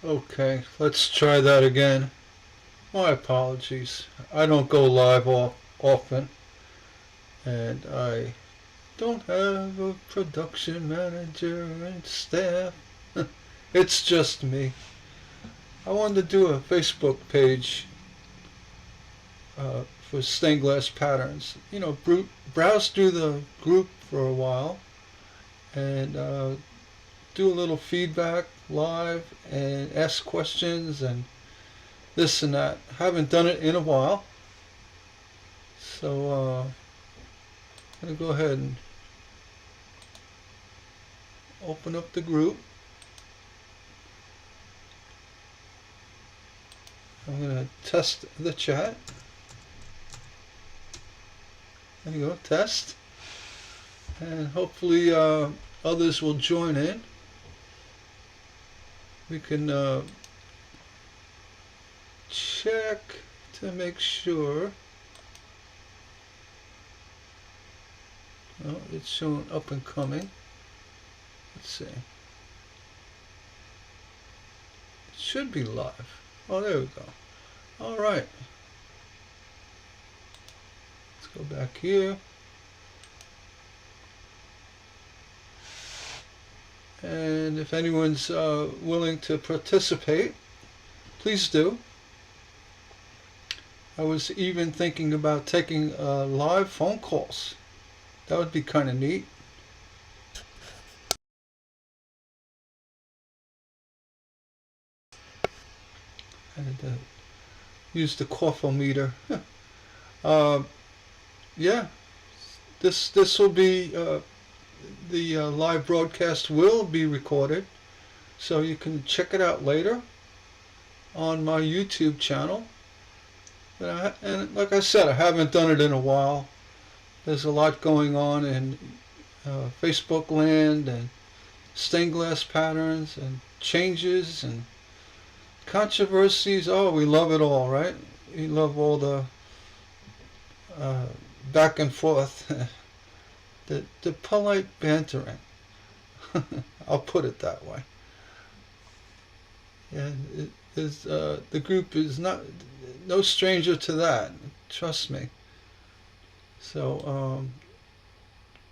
Okay, let's try that again. My apologies. I don't go live often, and I don't have a production manager and staff. It's just me. I wanted to do a Facebook page for stained glass patterns. You know, browse through the group for a while and do a little feedback live and ask questions and this and that. Haven't done it in a while, so I'm gonna go ahead and open up the group. I'm gonna test the chat. There you go, test, and hopefully others will join in. We can check to make sure. Oh, it's showing up and coming. Let's see. It should be live. Oh, there we go. All right. Let's go back here. And if anyone's willing to participate, please do. I was even thinking about taking live phone calls. That would be kind of neat. I had to use the cough-o-meter. Yeah, this will be the live broadcast will be recorded, so you can check it out later on my YouTube channel. And like I said, I haven't done it in a while. There's a lot going on in Facebook land and stained glass patterns and changes and controversies. Oh, we love it all, right? We love all the back and forth, the polite bantering. I'll put it that way. And it is the group is no stranger to that. Trust me. So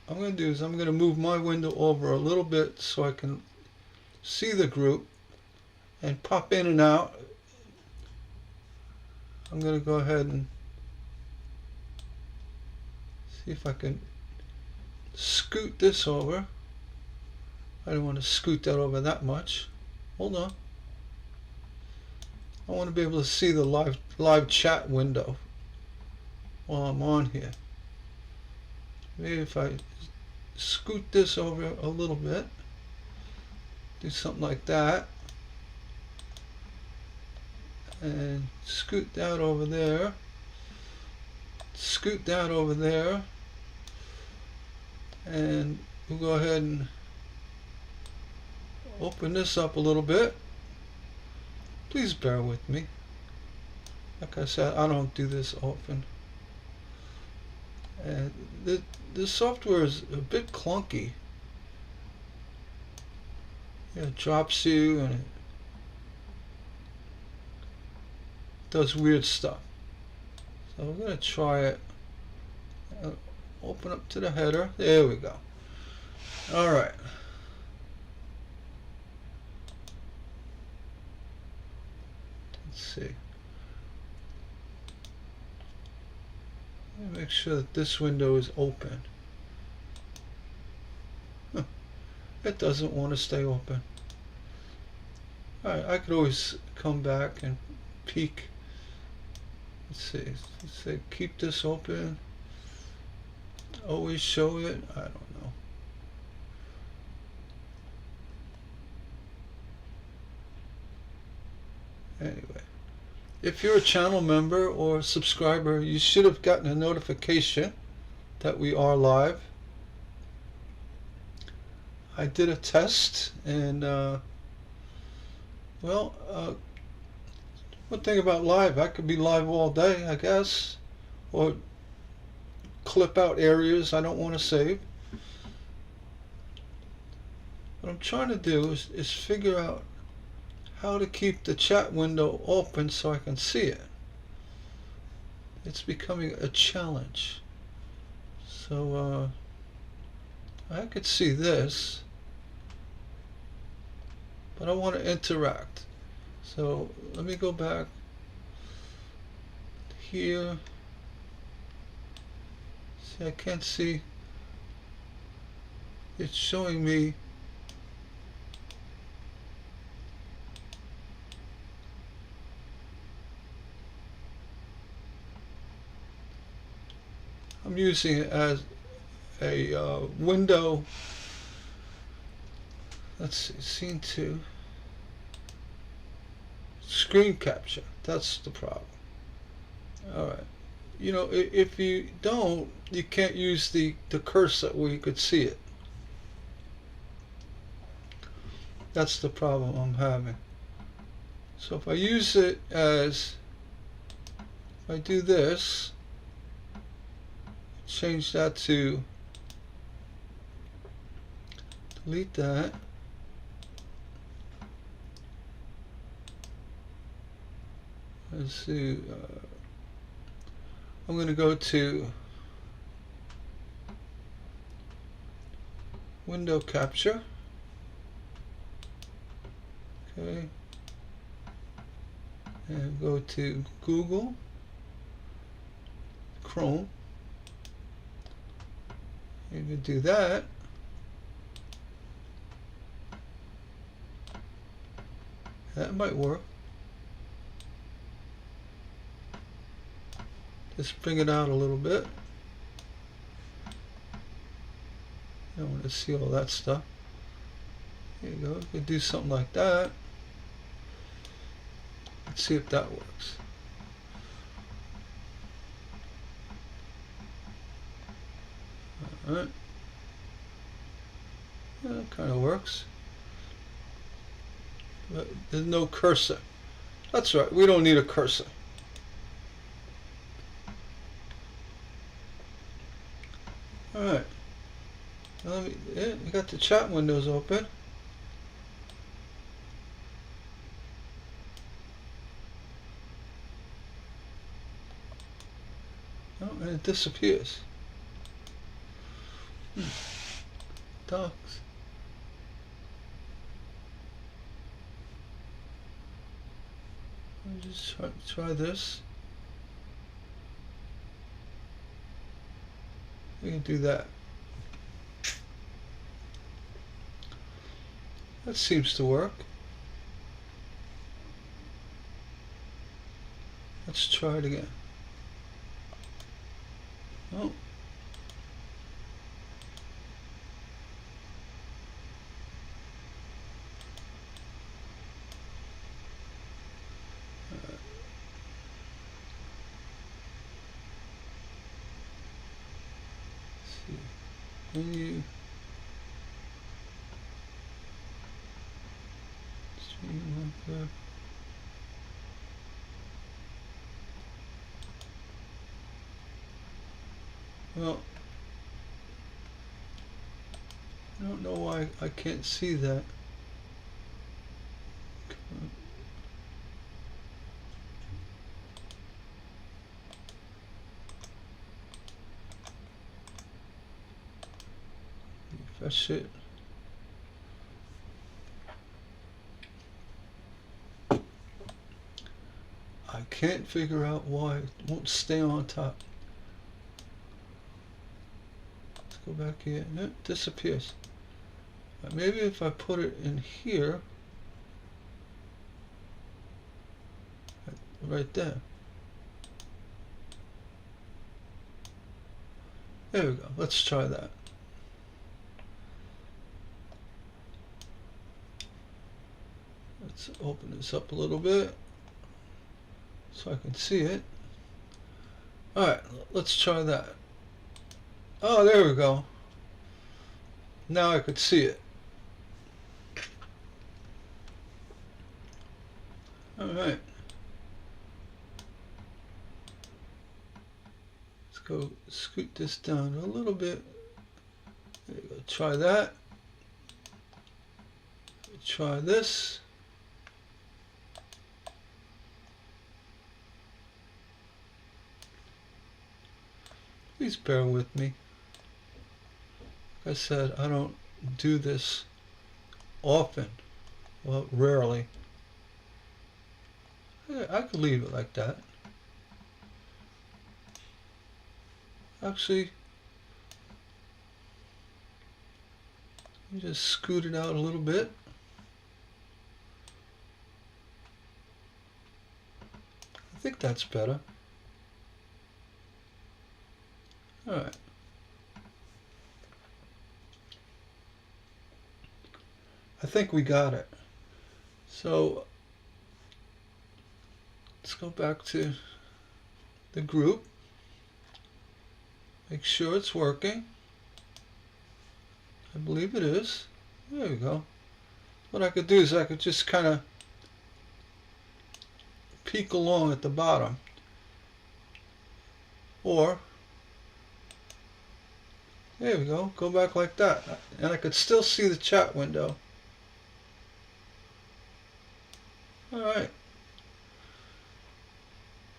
I'm going to do is I'm going to move my window over a little bit so I can see the group and pop in and out. I'm going to go ahead and see if I can scoot this over. I don't want to scoot that over that much. Hold on. I want to be able to see the live chat window while I'm on here. Maybe if I scoot this over a little bit, do something like that, and scoot that over there, scoot that over there, and we'll go ahead and open this up a little bit. Please bear with me. Like I said, I don't do this often. And the software is a bit clunky. It drops you and it does weird stuff. So we're going to try it. Open up to the header. There we go. All right. Let's see. Let me make sure that this window is open. It doesn't want to stay open. Alright, I could always come back and peek. Let's see. Let's say keep this open. Always show it. I don't know. Anyway, if you're a channel member or subscriber, you should have gotten a notification that we are live. I did a test, and well, one thing about live, I could be live all day, I guess, or clip out areas I don't want to save. What I'm trying to do is figure out how to keep the chat window open so I can see it. It's becoming a challenge. So I could see this, but I want to interact. So let me go back here. See, I can't see. It's showing me I'm using it as a window. Let's see, scene 2. Screen capture. That's the problem. Alright. You know, if you don't, you can't use the cursor where you could see it. That's the problem I'm having. So if I use it as, if I do this, change that to, delete that. Let's see, I'm going to go to window capture. Okay. And go to Google Chrome. You can do that. That might work. Just bring it out a little bit. I want to see all that stuff. There you go. You can do something like that. Let's see if that works. Alright. Yeah, that kind of works. But there's no cursor. That's right, we don't need a cursor. Alright. We got the chat windows open. Oh, and it disappears. Docs. Let me just try this. We can do that. That seems to work. Let's try it again. Oh. Menu, stream marker. Well, I don't know why I can't see that. Refresh it. I can't figure out why it won't stay on top. Let's go back here. No, it disappears. Maybe if I put it in here, right there. There we go. Let's try that. Let's open this up a little bit so I can see it. Alright, let's try that. Oh, there we go. Now I could see it. Alright. Let's go scoot this down a little bit. There you go. Try that. Try this. Please bear with me. Like I said, I don't do this often. Well, rarely. Yeah, I could leave it like that. Actually, just scoot it out a little bit. I think that's better. All right. I think we got it. So let's go back to the group. Make sure it's working. I believe it is. There we go. What I could do is I could just kind of peek along at the bottom. Or, there we go. Go back like that. And I could still see the chat window. Alright.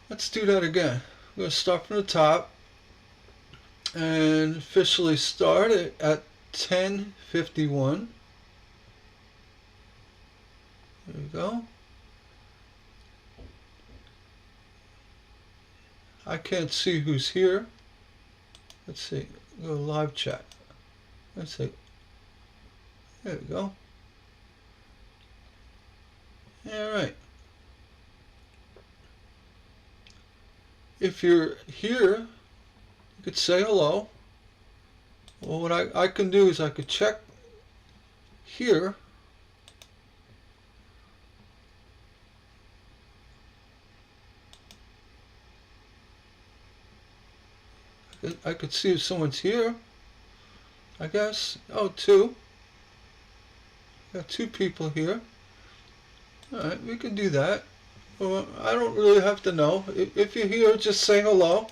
Let's do that again. We're going to start from the top and officially start it at 10:51. There we go. I can't see who's here. Let's see. Go live chat. Let's see. There we go. All right. If you're here, you could say hello. Well, what I can do is I could check here. I could see if someone's here, I guess. Oh, two. Got two people here. Alright, we can do that. Well, I don't really have to know. If you're here, just say hello.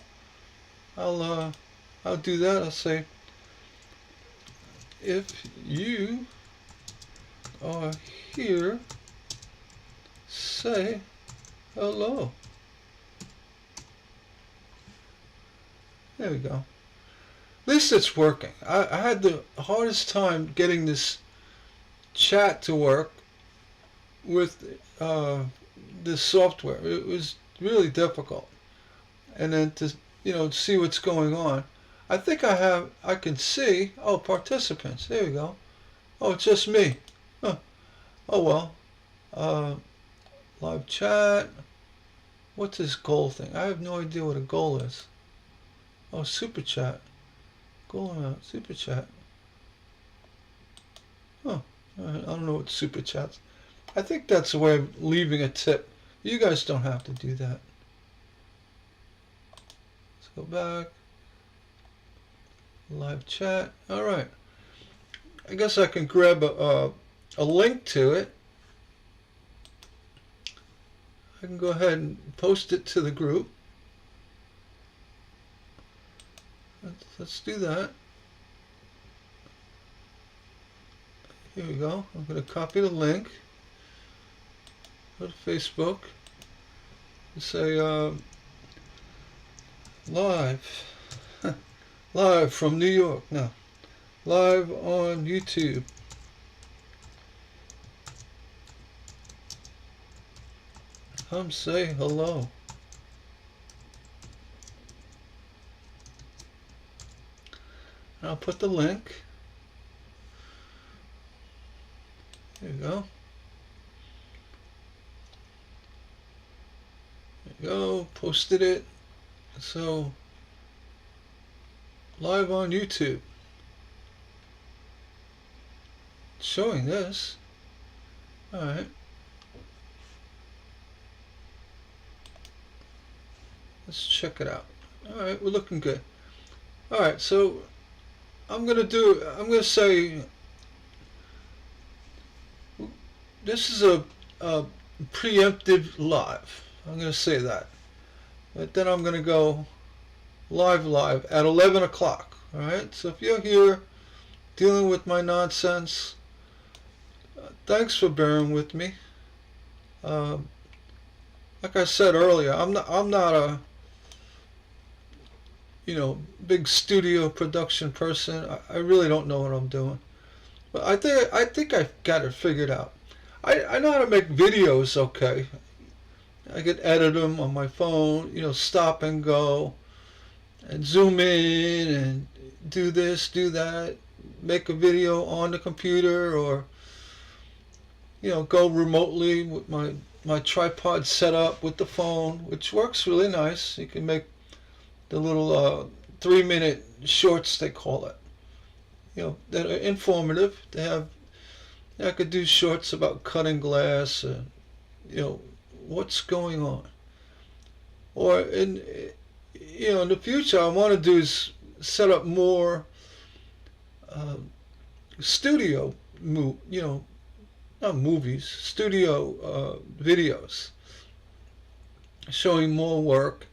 I'll do that. I'll say, if you are here, say hello. There we go. At least it's working. I had the hardest time getting this chat to work with this software. It was really difficult. And then to, see what's going on. I think I can see, participants. There we go. Oh, it's just me. Huh. Oh, well. Live chat. What's this goal thing? I have no idea what a goal is. Oh, super chat. Goal amount, super chat. Oh, I don't know what super chats. I think that's a way of leaving a tip. You guys don't have to do that. Let's go back. Live chat. All right. I guess I can grab a link to it. I can go ahead and post it to the group. Let's do that. Here we go. I'm going to copy the link. Go to Facebook. And say live. Live from New York. No. Live on YouTube. Come say hello. I'll put the link. There you go. There you go. Posted it. So, live on YouTube. Showing this. Alright. Let's check it out. Alright, we're looking good. Alright, so I'm gonna say this is a preemptive live. I'm gonna say that. But then I'm gonna go live at 11 o'clock. Alright, so if you're here dealing with my nonsense, thanks for bearing with me. Like I said earlier, I'm not a big studio production person. I really don't know what I'm doing. But I think I've got it figured out. I know how to make videos okay. I could edit them on my phone, stop and go, and zoom in and do this, do that, make a video on the computer, or go remotely with my tripod set up with the phone, which works really nice. You can make the little 3-minute shorts, they call it, that are informative. I could do shorts about cutting glass, what's going on. Or in the future, I want to do is set up more studio, not movies, studio videos, showing more work,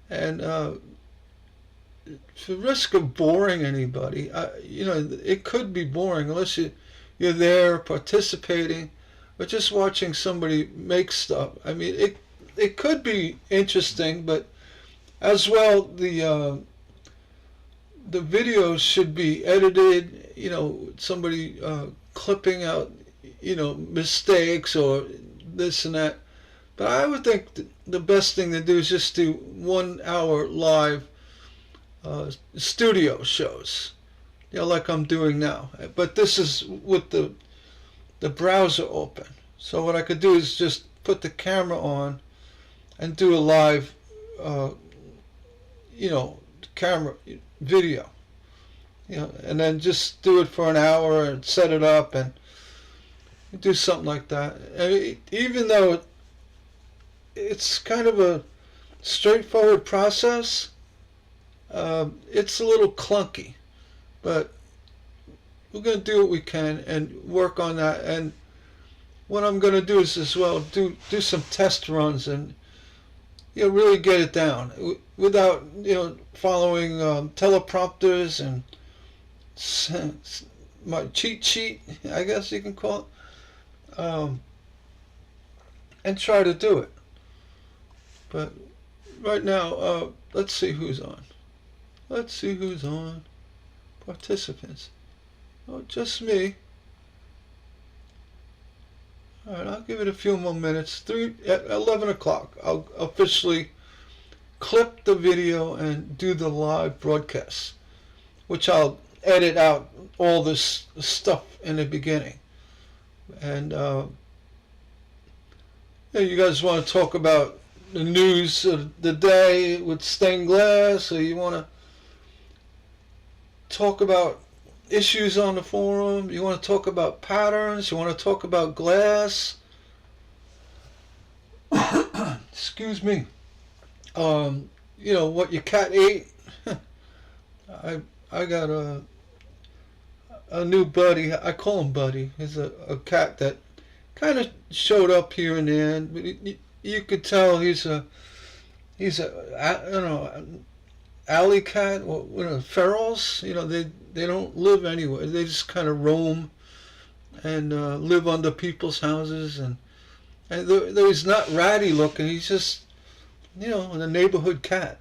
and for risk of boring anybody, it could be boring unless you're there participating, or just watching somebody make stuff. I mean, it could be interesting, but as well, the videos should be edited. Somebody clipping out, mistakes or this and that. But I would think the best thing to do is just do 1 hour live studio shows, like I'm doing now. But this is with the browser open. So what I could do is just put the camera on and do a live, camera video, and then just do it for an hour and set it up and do something like that. And even though it's kind of a straightforward process, it's a little clunky, but we're going to do what we can and work on that. And what I'm going to do is as well do some test runs and really get it down without following teleprompters and my cheat sheet, I guess you can call it, and try to do it. But right now, let's see who's on. Let's see who's on. Participants. Oh, just me. Alright, I'll give it a few more minutes. At 11 o'clock, I'll officially clip the video and do the live broadcast, which I'll edit out all this stuff in the beginning. And you guys want to talk about the news of the day with stained glass, or you want to talk about issues on the forum, you want to talk about patterns, you want to talk about glass, excuse me, what your cat ate. I got a new buddy. I call him Buddy. He's a cat that kind of showed up here and there, but you could tell he's a alley cat, or ferals. They don't live anywhere. They just kind of roam and live under people's houses, and though he's not ratty looking, he's just a neighborhood cat.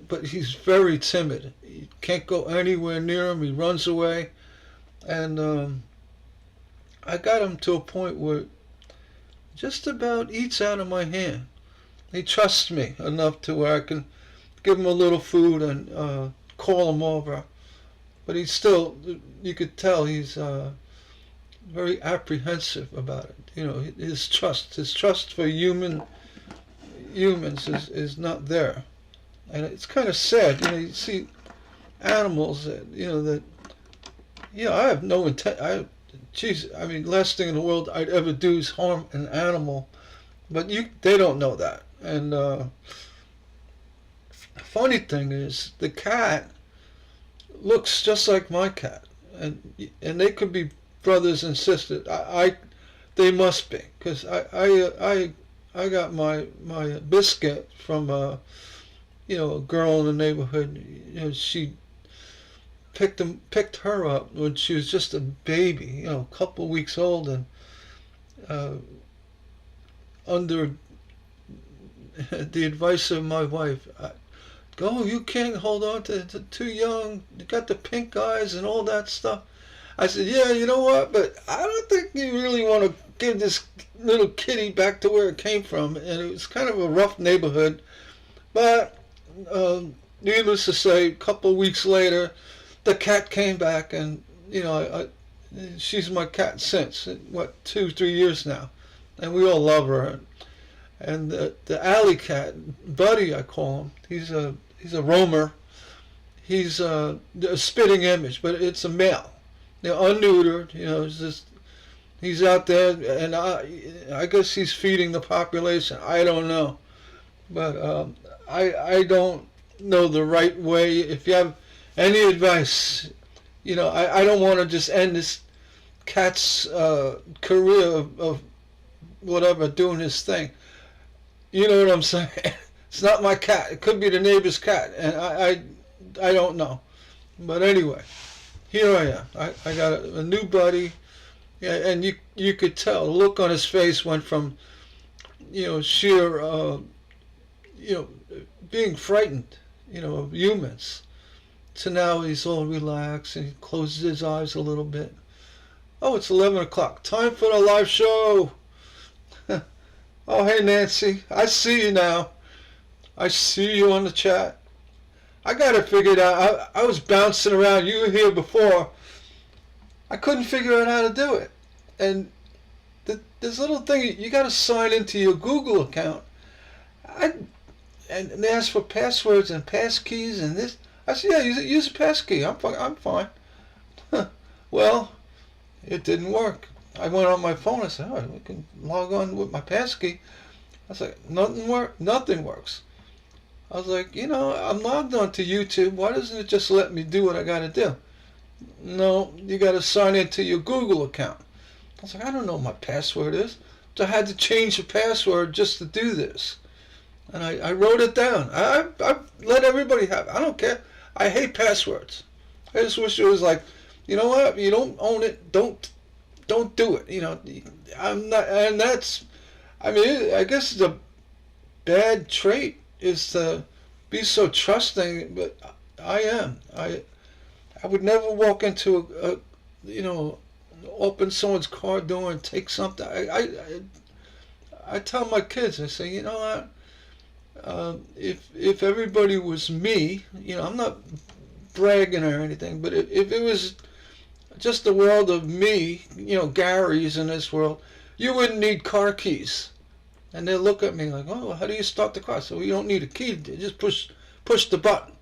But he's very timid. You can't go anywhere near him. He runs away, and I got him to a point where just about eats out of my hand. He trusts me enough to where I can give him a little food and call him over. But he's still, you could tell he's very apprehensive about it. His trust for humans is not there. And it's kind of sad. You see animals that, I have no intent. Last thing in the world I'd ever do is harm an animal. But they don't know that. And funny thing is, the cat looks just like my cat, and they could be brothers and sisters. They must be, because I got my biscuit from a girl in the neighborhood. She picked her up when she was just a baby, a couple weeks old, and under the advice of my wife, oh, you can't hold on to too young. You got the pink eyes and all that stuff. I said, yeah, you know what? But I don't think you really want to give this little kitty back to where it came from. And it was kind of a rough neighborhood. But needless to say, a couple of weeks later, the cat came back, and she's my cat since what 2-3 years now, and we all love her. And the alley cat, Buddy, I call him. He's a roamer. He's a spitting image, but it's a male. Unneutered. It's just he's out there, and I guess he's feeding the population. I don't know, but I don't know the right way. If you have any advice, I don't want to just end this cat's career of whatever doing his thing. You know what I'm saying? It's not my cat. It could be the neighbor's cat, and I don't know. But anyway, here I am. I got a new buddy, yeah, and you could tell the look on his face went from sheer being frightened of humans to now he's all relaxed and he closes his eyes a little bit. Oh, it's 11 o'clock. Time for the live show. Oh, hey, Nancy. I see you now. I see you on the chat. I got it figured out. I was bouncing around. You were here before. I couldn't figure out how to do it. And this little thing, you got to sign into your Google account. And they ask for passwords and passkeys and this. I said, yeah, use a passkey. I'm fine. Well, it didn't work. I went on my phone. I said, oh, we can log on with my passkey. I was like, nothing works. I was like, I'm logged on to YouTube. Why doesn't it just let me do what I got to do? No, you got to sign into your Google account. I was like, I don't know what my password is. So I had to change the password just to do this. And I wrote it down. I let everybody have it. I don't care. I hate passwords. I just wish it was like, you know what? You don't own it. Don't do it. I'm not, and that's, I guess the bad trait is to be so trusting, but I am. I would never walk into open someone's car door and take something. I tell my kids, I say, you know what? If everybody was me, I'm not bragging or anything, but if it was just the world of me, Gary's in this world, you wouldn't need car keys. And they look at me like, oh, how do you start the car? So you don't need a key, just push the button.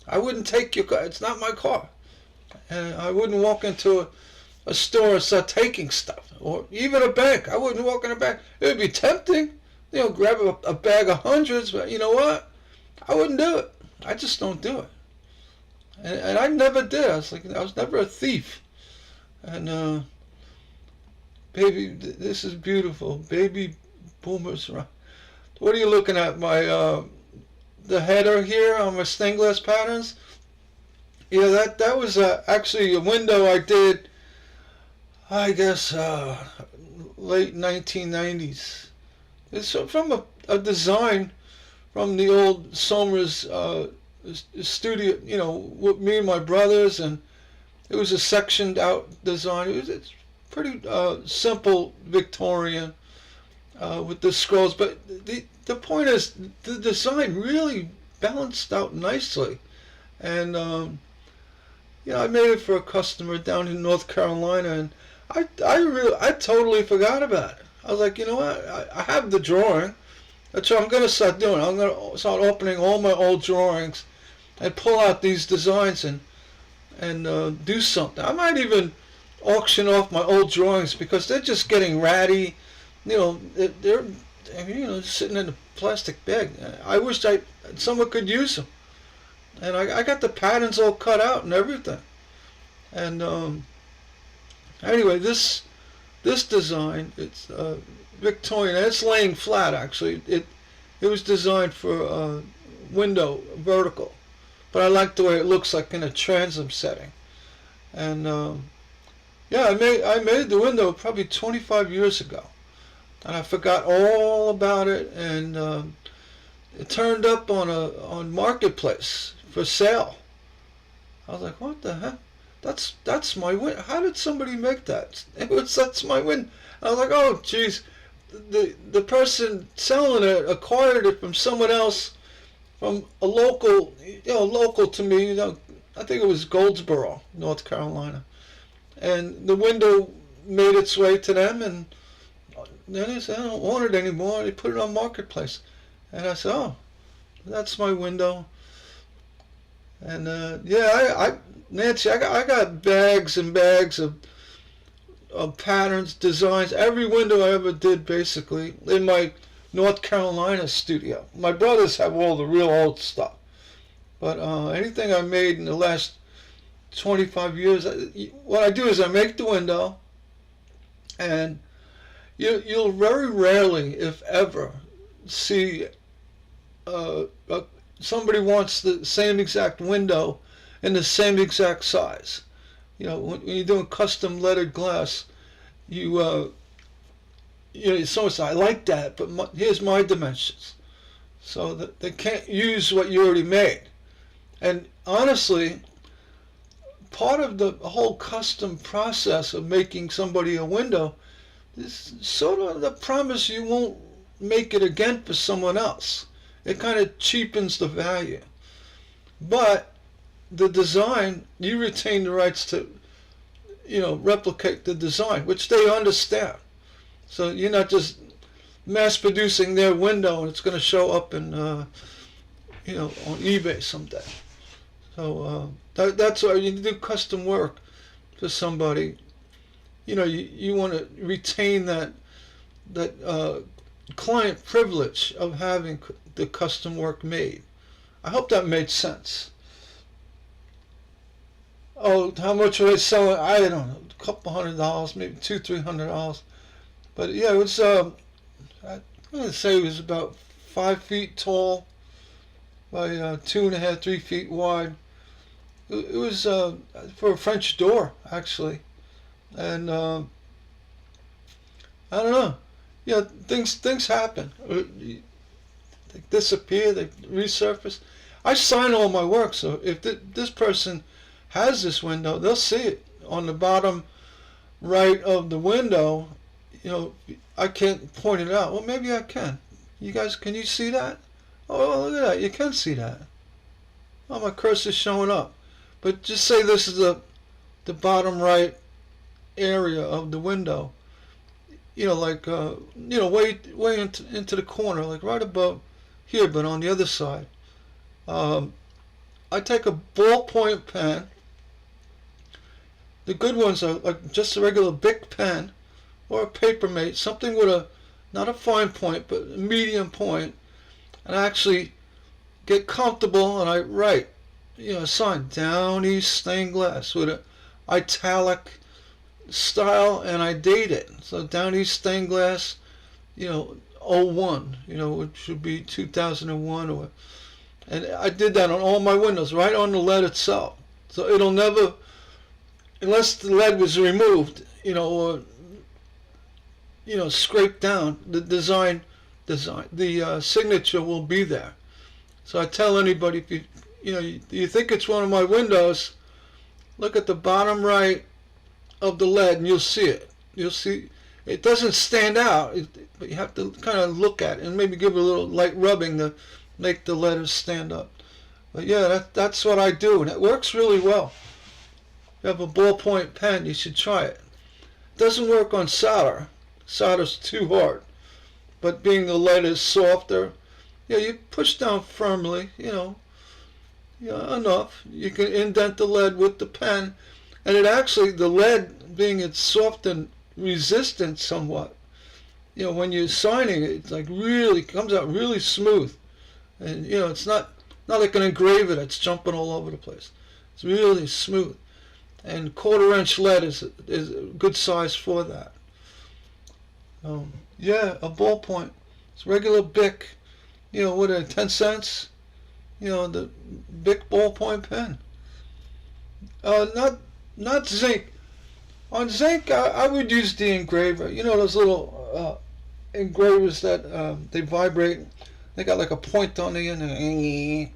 I wouldn't take your car, it's not my car. And I wouldn't walk into a store and start taking stuff, or even a bank. I wouldn't walk in a bank. It would be tempting, grab a bag of hundreds, but you know what? I wouldn't do it. I just don't do it. And I never did. I was never a thief. And baby, this is beautiful. Baby boomers. What are you looking at? My the header here on my stained glass patterns. Yeah, that was actually a window I did. I guess late 1990s. It's from a design from the old Somers studio. With me and my brothers, and it was a sectioned out design. It's pretty simple Victorian with the scrolls, but the point is the design really balanced out nicely, and I made it for a customer down in North Carolina, and I totally forgot about it. I was like, you know what? I have the drawing. That's what I'm going to start doing. I'm going to start opening all my old drawings and pull out these designs and do something. I might even auction off my old drawings because they're just getting ratty. They're sitting in a plastic bag. I wish someone could use them. And I got the patterns all cut out and everything. And anyway, this design, it's Victorian. It's laying flat actually. It was designed for window vertical, but I like the way it looks like in a transom setting. And yeah, I made the window probably 25 years ago, and I forgot all about it. And it turned up on Marketplace for sale. I was like, what the heck? That's my win. How did somebody make that? That's my win. I was like, oh geez, the person selling it acquired it from someone else, from a local, local to me. I think it was Goldsboro, North Carolina, and the window made its way to them, and then they said, I don't want it anymore. They put it on Marketplace, and I said, oh, that's my window. And yeah, Nancy, I got bags and bags of patterns, designs, every window I ever did basically in my North Carolina studio. My brothers have all the real old stuff, but anything I made in the last 25 years, what I do is I make the window, and you'll very rarely, if ever, see somebody wants the same exact window in the same exact size. When you're doing custom lettered glass, someone says, I like that, but here's my dimensions. So that they can't use what you already made. And honestly, part of the whole custom process of making somebody a window is sort of the promise you won't make it again for someone else. It kind of cheapens the value. But the design, you retain the rights to, replicate the design, which they understand. So you're not just mass producing their window and it's going to show up in, on eBay someday. So that's why you do custom work for somebody. You want to retain that client privilege of having the custom work made. I hope that made sense. Oh, how much would I sell it? I don't know, a couple $100, maybe $200-300. But yeah, it was. I'm gonna say it was about 5 feet tall by 2.5, 3 feet wide. It was for a French door actually, and I don't know. Yeah, things happen. They disappear, they resurface. I sign all my work, so if this person has this window, they'll see it on the bottom right of the window. I can't point it out. Well, maybe I can. You guys, can you see that? Oh, look at that. You can see that. Oh, my cursor's showing up. But just say this is the bottom right area of the window. Way into the corner, like right above here, but on the other side. I take a ballpoint pen. The good ones are like just a regular Bic pen or a Papermate, something with not a fine point, but a medium point, and I actually get comfortable and I write, a sign, Down East Stained Glass, with an italic style, and I date it. So Down East Stained Glass, '01, it should be 2001 and I did that on all my windows, right on the lead itself. So it'll never, unless the lead was removed, or scraped down, the the signature will be there. So I tell anybody, if you think it's one of my windows, look at the bottom right of the lead and you'll see it. You'll see it doesn't stand out, but you have to kind of look at it and maybe give it a little light rubbing to make the letters stand up. But yeah, that's what I do, and it works really well. If you have a ballpoint pen, you should try it. It doesn't work on solder. Solder's too hard. But being the lead is softer, you push down firmly, enough. You can indent the lead with the pen, and the lead, being it's soft and resistant somewhat, when you're signing it, it's like really comes out really smooth, and it's not like an engraver that's jumping all over the place. It's really smooth, and 1/4-inch lead is a good size for that. Yeah, a ballpoint. It's regular Bic, what 10 cents? The Bic ballpoint pen. Not zinc. On zinc, I would use the engraver. Those little engravers that they vibrate. They got like a point on the end.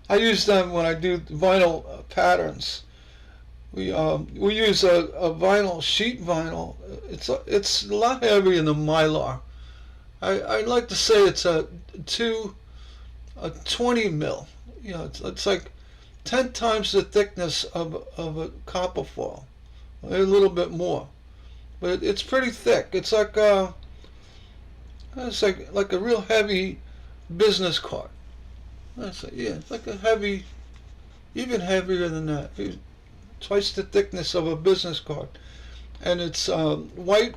I use them when I do vinyl patterns. We use a vinyl, sheet vinyl. It's a lot heavier than mylar. I like to say it's a 20 mil. You know, it's like 10 times the thickness of a copper foil, a little bit more, but it's pretty thick. It's like a real heavy business card. Yeah, it's like a heavy, even heavier than that. Twice the thickness of a business card, and it's white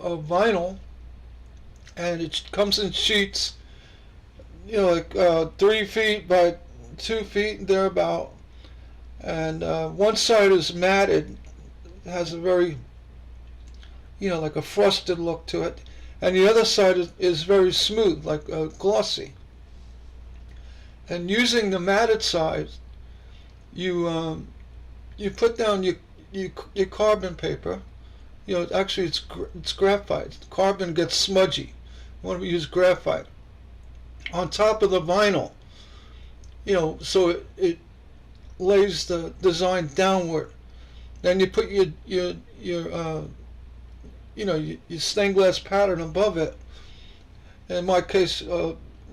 vinyl, and it comes in sheets. You know, like 3 feet by 2 feet thereabout, and one side is matted, has a very, you know, like a frosted look to it, and the other side is very smooth, like glossy. And using the matted side, you put down your carbon paper. You know, actually it's graphite. Carbon gets smudgy. You want to use graphite on top of the vinyl. You know, so it lays the design downward. Then you put your you know, your stained glass pattern above it. In my case,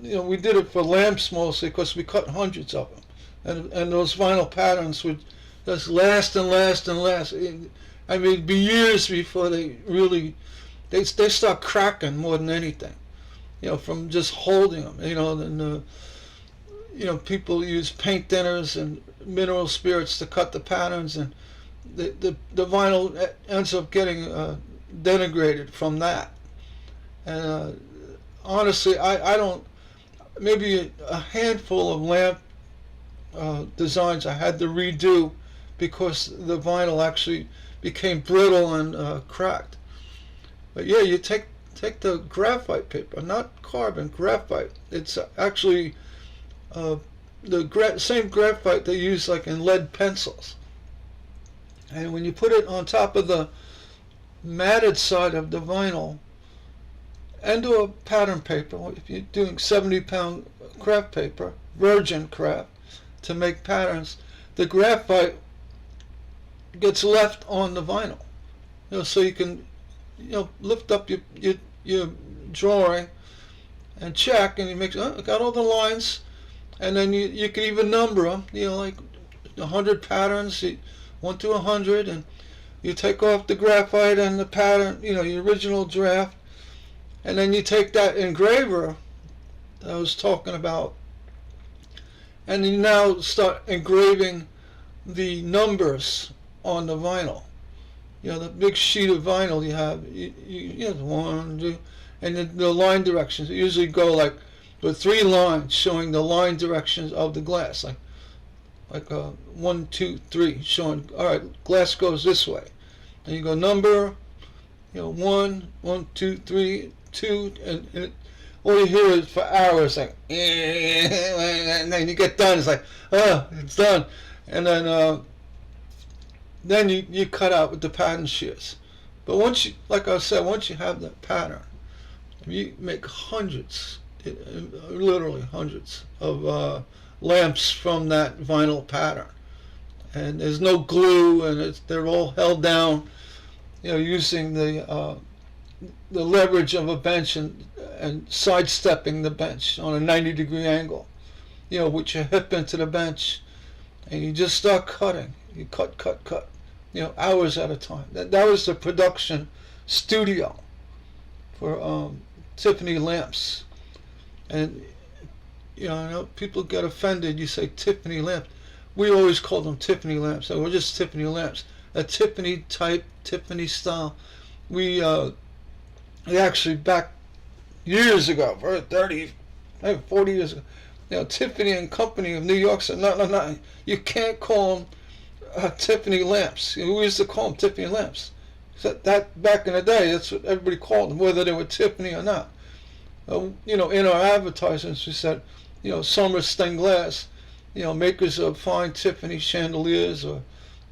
you know, we did it for lamps mostly because we cut hundreds of them, and those vinyl patterns would just last and last and last. I mean, it'd be years before they start cracking more than anything. You know, from just holding them. You know, and you know, people use paint thinners and mineral spirits to cut the patterns, and the vinyl ends up getting denigrated from that. And honestly, I don't. Maybe a handful of lamp designs I had to redo because the vinyl actually became brittle and cracked. But yeah, you take the graphite paper, not carbon, graphite. It's actually the same graphite they use like in lead pencils. And when you put it on top of the matted side of the vinyl, and do a pattern paper, if you're doing 70-pound craft paper, virgin craft, to make patterns, the graphite gets left on the vinyl. You know, so you can, you know, lift up your drawing and check, and you make, oh, I got all the lines, and then you can even number them. You know, like 100 patterns, 1 to 100, and you take off the graphite and the pattern, you know, your original draft. And then you take that engraver that I was talking about, and you now start engraving the numbers on the vinyl. You know, the big sheet of vinyl you have, you know, 1, 2, and the line directions. You usually go like with 3 lines showing the line directions of the glass, like 1, 2, 3, showing, all right, glass goes this way. And you go number, you know, 1, 1, 2, 3, 2, and all you hear is for hours like, and then you get done. It's like, oh, it's done, and then you cut out with the pattern shears. But once you, like I said, once you have that pattern, you make hundreds, literally hundreds of lamps from that vinyl pattern, and there's no glue, and they're all held down, you know, using the leverage of a bench and sidestepping the bench on a 90-degree angle, you know, with your hip into the bench, and you just start cutting. You cut, you know, hours at a time. That was the production studio for Tiffany lamps. And you know, I know people get offended. You say Tiffany lamps. We always call them Tiffany lamps. So we're just Tiffany lamps. A Tiffany type, Tiffany style. We actually back years ago, 30, maybe 40 years ago, you know, Tiffany and Company of New York said, no, you can't call them Tiffany lamps. We used to call them Tiffany lamps. So that back in the day, that's what everybody called them, whether they were Tiffany or not. You know, in our advertisements, we said, you know, summer stained glass, you know, makers of fine Tiffany chandeliers, or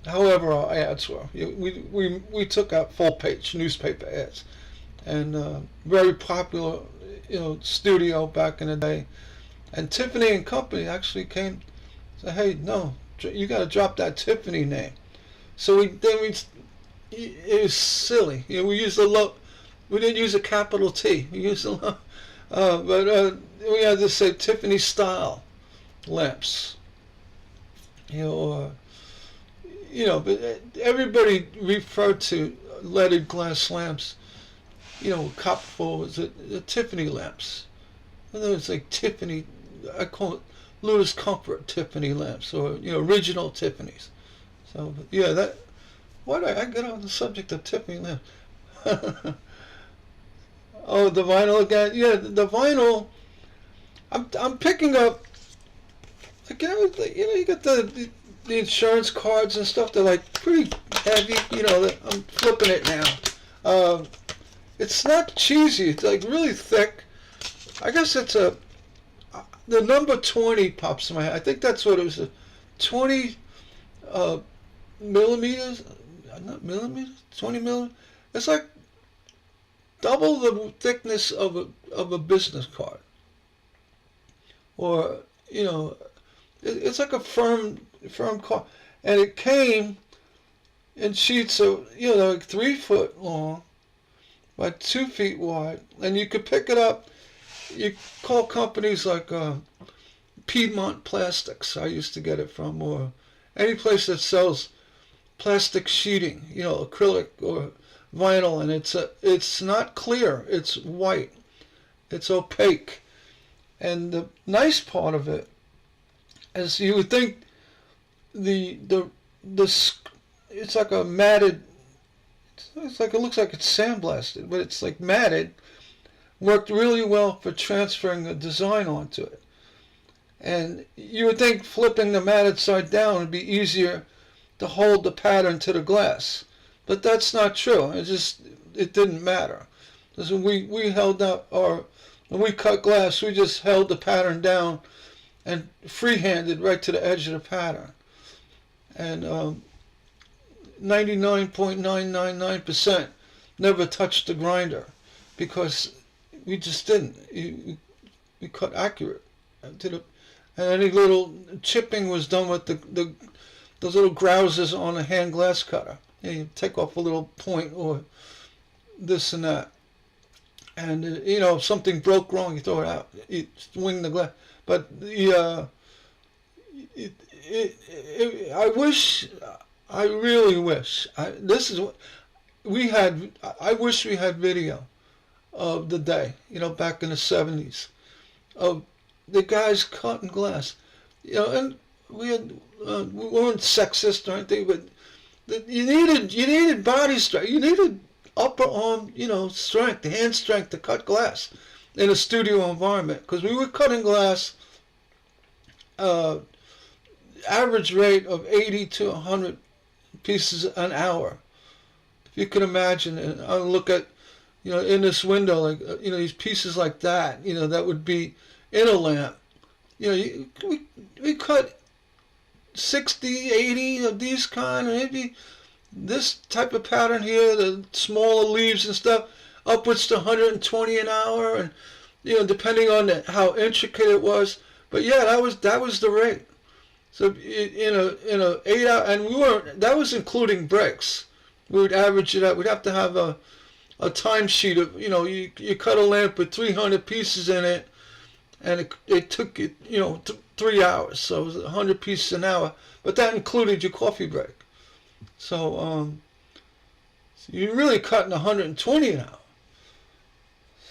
however our ads were. We took out full-page newspaper ads, and very popular studio back in the day, and Tiffany and Company actually came, said, "Hey, no, you got to drop that Tiffany name." So it was silly. We used a low, we didn't use a capital T. We used a low, but we had to say Tiffany style lamps. But everybody referred to leaded glass lamps. Copperfull was the Tiffany lamps. And then it's like Tiffany. I call it Louis Comfort Tiffany lamps, or original Tiffany's. So yeah, that. Why did I get on the subject of Tiffany lamps? Oh, the vinyl again. Yeah, the vinyl. I'm picking up. Again, you got the insurance cards and stuff. They're like pretty heavy. I'm flipping it now. It's not cheesy. It's like really thick. I guess it's the number 20 pops in my head. I think that's what it was. 20 millimeters. Not millimeters. 20 millimeters. It's like double the thickness of a business card. Or it's like a firm card, and it came in sheets of like 3 foot long by 2 feet wide, and you could pick it up. You call companies like Piedmont Plastics, I used to get it from, or any place that sells plastic sheeting, acrylic or vinyl, and it's not clear, it's white, it's opaque. And the nice part of it is you would think it's like a matted, it looks like it's sandblasted, but it's like matted, worked really well for transferring a design onto it. And you would think flipping the matted side down would be easier to hold the pattern to the glass, but that's not true. It didn't matter, because when we held up when we cut glass, we just held the pattern down and free-handed right to the edge of the pattern. And 99.999% never touched the grinder, because we just didn't. We cut accurate. And any little chipping was done with those little grouses on a hand glass cutter. You take off a little point or this and that. And if something broke wrong, you throw it out. You swing the glass. But I really wish. This is what we had. I wish we had video of the day. Back in the 70s, of the guys cutting glass. And we weren't sexist or anything, but you needed body strength. You needed upper arm, strength, hand strength to cut glass in a studio environment, because we were cutting glass average rate of 80 to 100 pieces an hour. If you can imagine, and I look at, in this window, like, these pieces like that, that would be in a lamp. We cut 60, 80 of these kind, or maybe this type of pattern here, the smaller leaves and stuff, upwards to 120 an hour, and depending on how intricate it was. But yeah, that was the rate. So in a 8 hour, and that was including breaks. We would average it out. We'd have to have a timesheet of, you cut a lamp with 300 pieces in it, and it took 3 hours. So it was 100 pieces an hour, but that included your coffee break. So you're really cutting 120 an hour.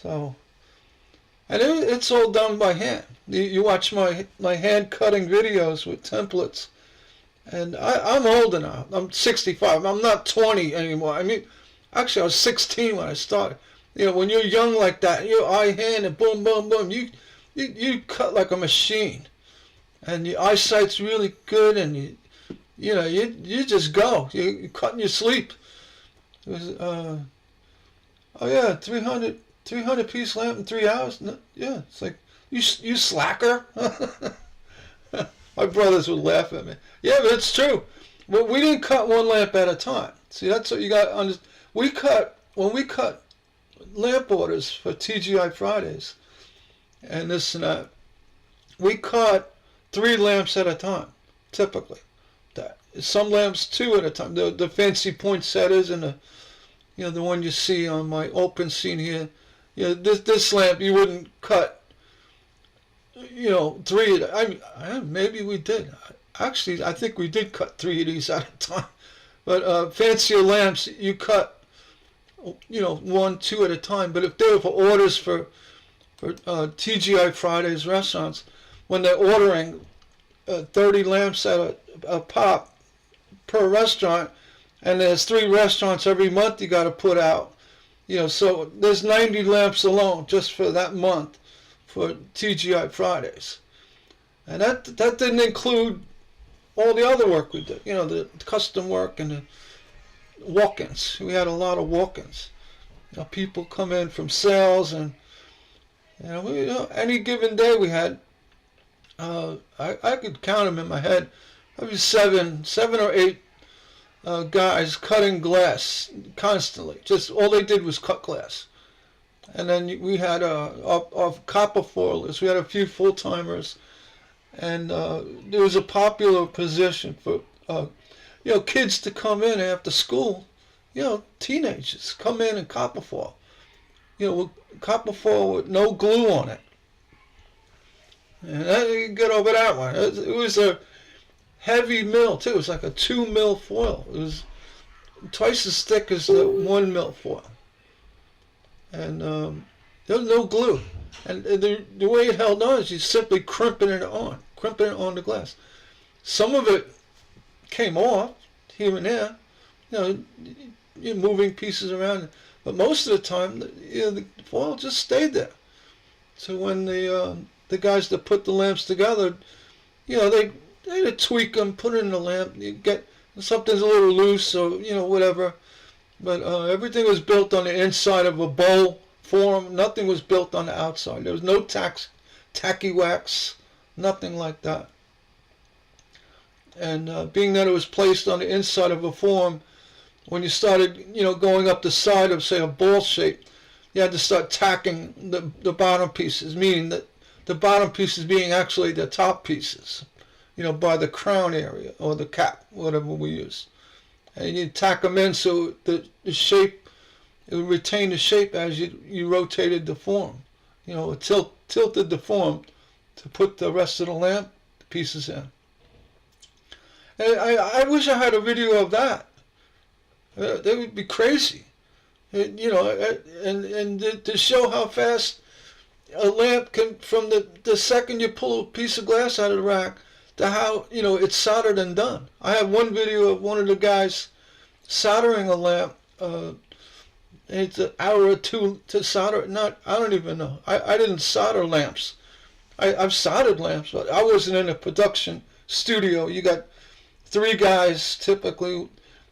So, and it's all done by hand. You watch my hand cutting videos with templates, and I'm older now. I'm 65. I'm not 20 anymore. I mean, actually, I was 16 when I started. When you're young like that, you're eye hand and boom, boom, boom. You cut like a machine, and your eyesight's really good, and you just go. You cut in your sleep. It was 300 piece lamp in 3 hours. No, yeah, it's like you slacker. My brothers would laugh at me. Yeah, but it's true. Well, we didn't cut one lamp at a time. See, that's what you got to understand. When we cut lamp orders for TGI Fridays, and this and that. We cut 3 lamps at a time, typically. Some lamps 2 at a time. The fancy poinsettias and the one you see on my open scene here. This lamp you wouldn't cut 3. Maybe we did. Actually, I think we did cut 3 of these at a time. But fancier lamps, you cut 1, 2 at a time. But if they were for orders for TGI Fridays restaurants, when they're ordering 30 lamps at a pop per restaurant, and there's 3 restaurants every month you got to put out, so there's 90 lamps alone just for that month for TGI Fridays, and that didn't include all the other work we did, the custom work and the walk-ins. We had a lot of walk-ins. People come in from sales, and any given day we had. I could count them in my head. Maybe seven or 8 guys cutting glass constantly. Just all they did was cut glass. And then we had our copper foilers. We had a few full-timers, and there was a popular position for kids to come in after school. Teenagers come in and copper foil. Copper foil with no glue on it. And you get over that one. It was a heavy mill too. It was like a 2 mil foil. It was twice as thick as the 1 mil foil. And there was no glue. And the way it held on is you simply crimping it on the glass. Some of it came off here and there. You're moving pieces around, but most of the time, the foil just stayed there. So when the guys that put the lamps together, they'd tweak them, put it in the lamp. You get something's a little loose, or whatever. But everything was built on the inside of a bowl form. Nothing was built on the outside. There was no tacky wax, nothing like that. And being that it was placed on the inside of a form, when you started, going up the side of, say, a ball shape, you had to start tacking the bottom pieces, meaning that the bottom pieces being actually the top pieces, by the crown area or the cap, whatever we use. And you tack them in so the shape, it would retain the shape as you rotated the form. It tilted the form to put the rest of the lamp pieces in. And I wish I had a video of that. That would be crazy. And to show how fast a lamp can, from the second you pull a piece of glass out of the rack to how, it's soldered and done. I have one video of one of the guys soldering a lamp. It's an hour or 2 to solder. I don't even know. I didn't solder lamps. I've soldered lamps, but I wasn't in a production studio. You got 3 guys typically,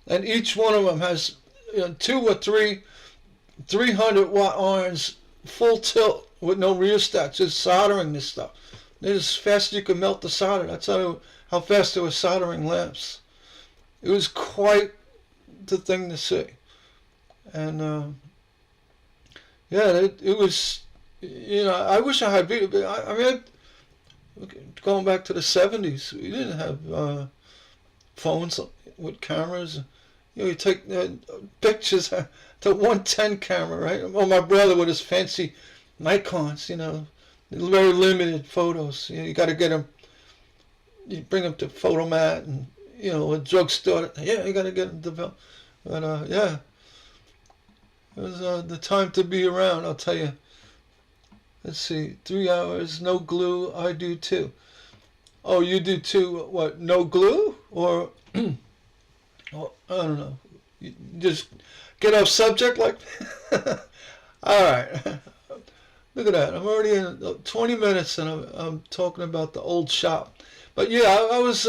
and each one of them has 2 or 3 300-watt irons, full tilt with no rheostat, just soldering this stuff. It's as fast as you can melt the solder. That's how fast they were soldering lamps. It was quite the thing to see. And it was, I wish I had video, but going back to the 70s, we didn't have phones with cameras. You take pictures, the 110 camera, right? Well, my brother with his fancy Nikons, very limited photos. You got to get them, you bring them to Photomat and, a drugstore. Yeah, you got to get them developed. But, it was the time to be around, I'll tell you. Let's see, 3 hours, no glue, I do too. Oh, you do too, what, no glue? Or, well, I don't know, you just get off subject like Alright, look at that, I'm already in 20 minutes and I'm talking about the old shop. But yeah, I was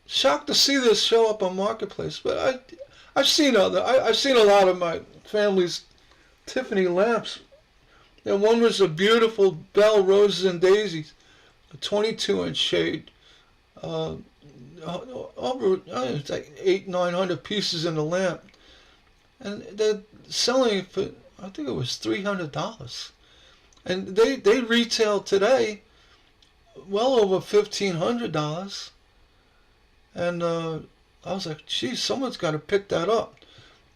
shocked to see this show up on Marketplace, but I've seen a lot of my family's Tiffany lamps. And one was a beautiful Bell Roses and Daisies, a 22-inch shade. Over it's like 800-900 pieces in the lamp, and they're selling it for, I think it was $300. and they retail today well over $1,500. And I was like, geez, someone's got to pick that up.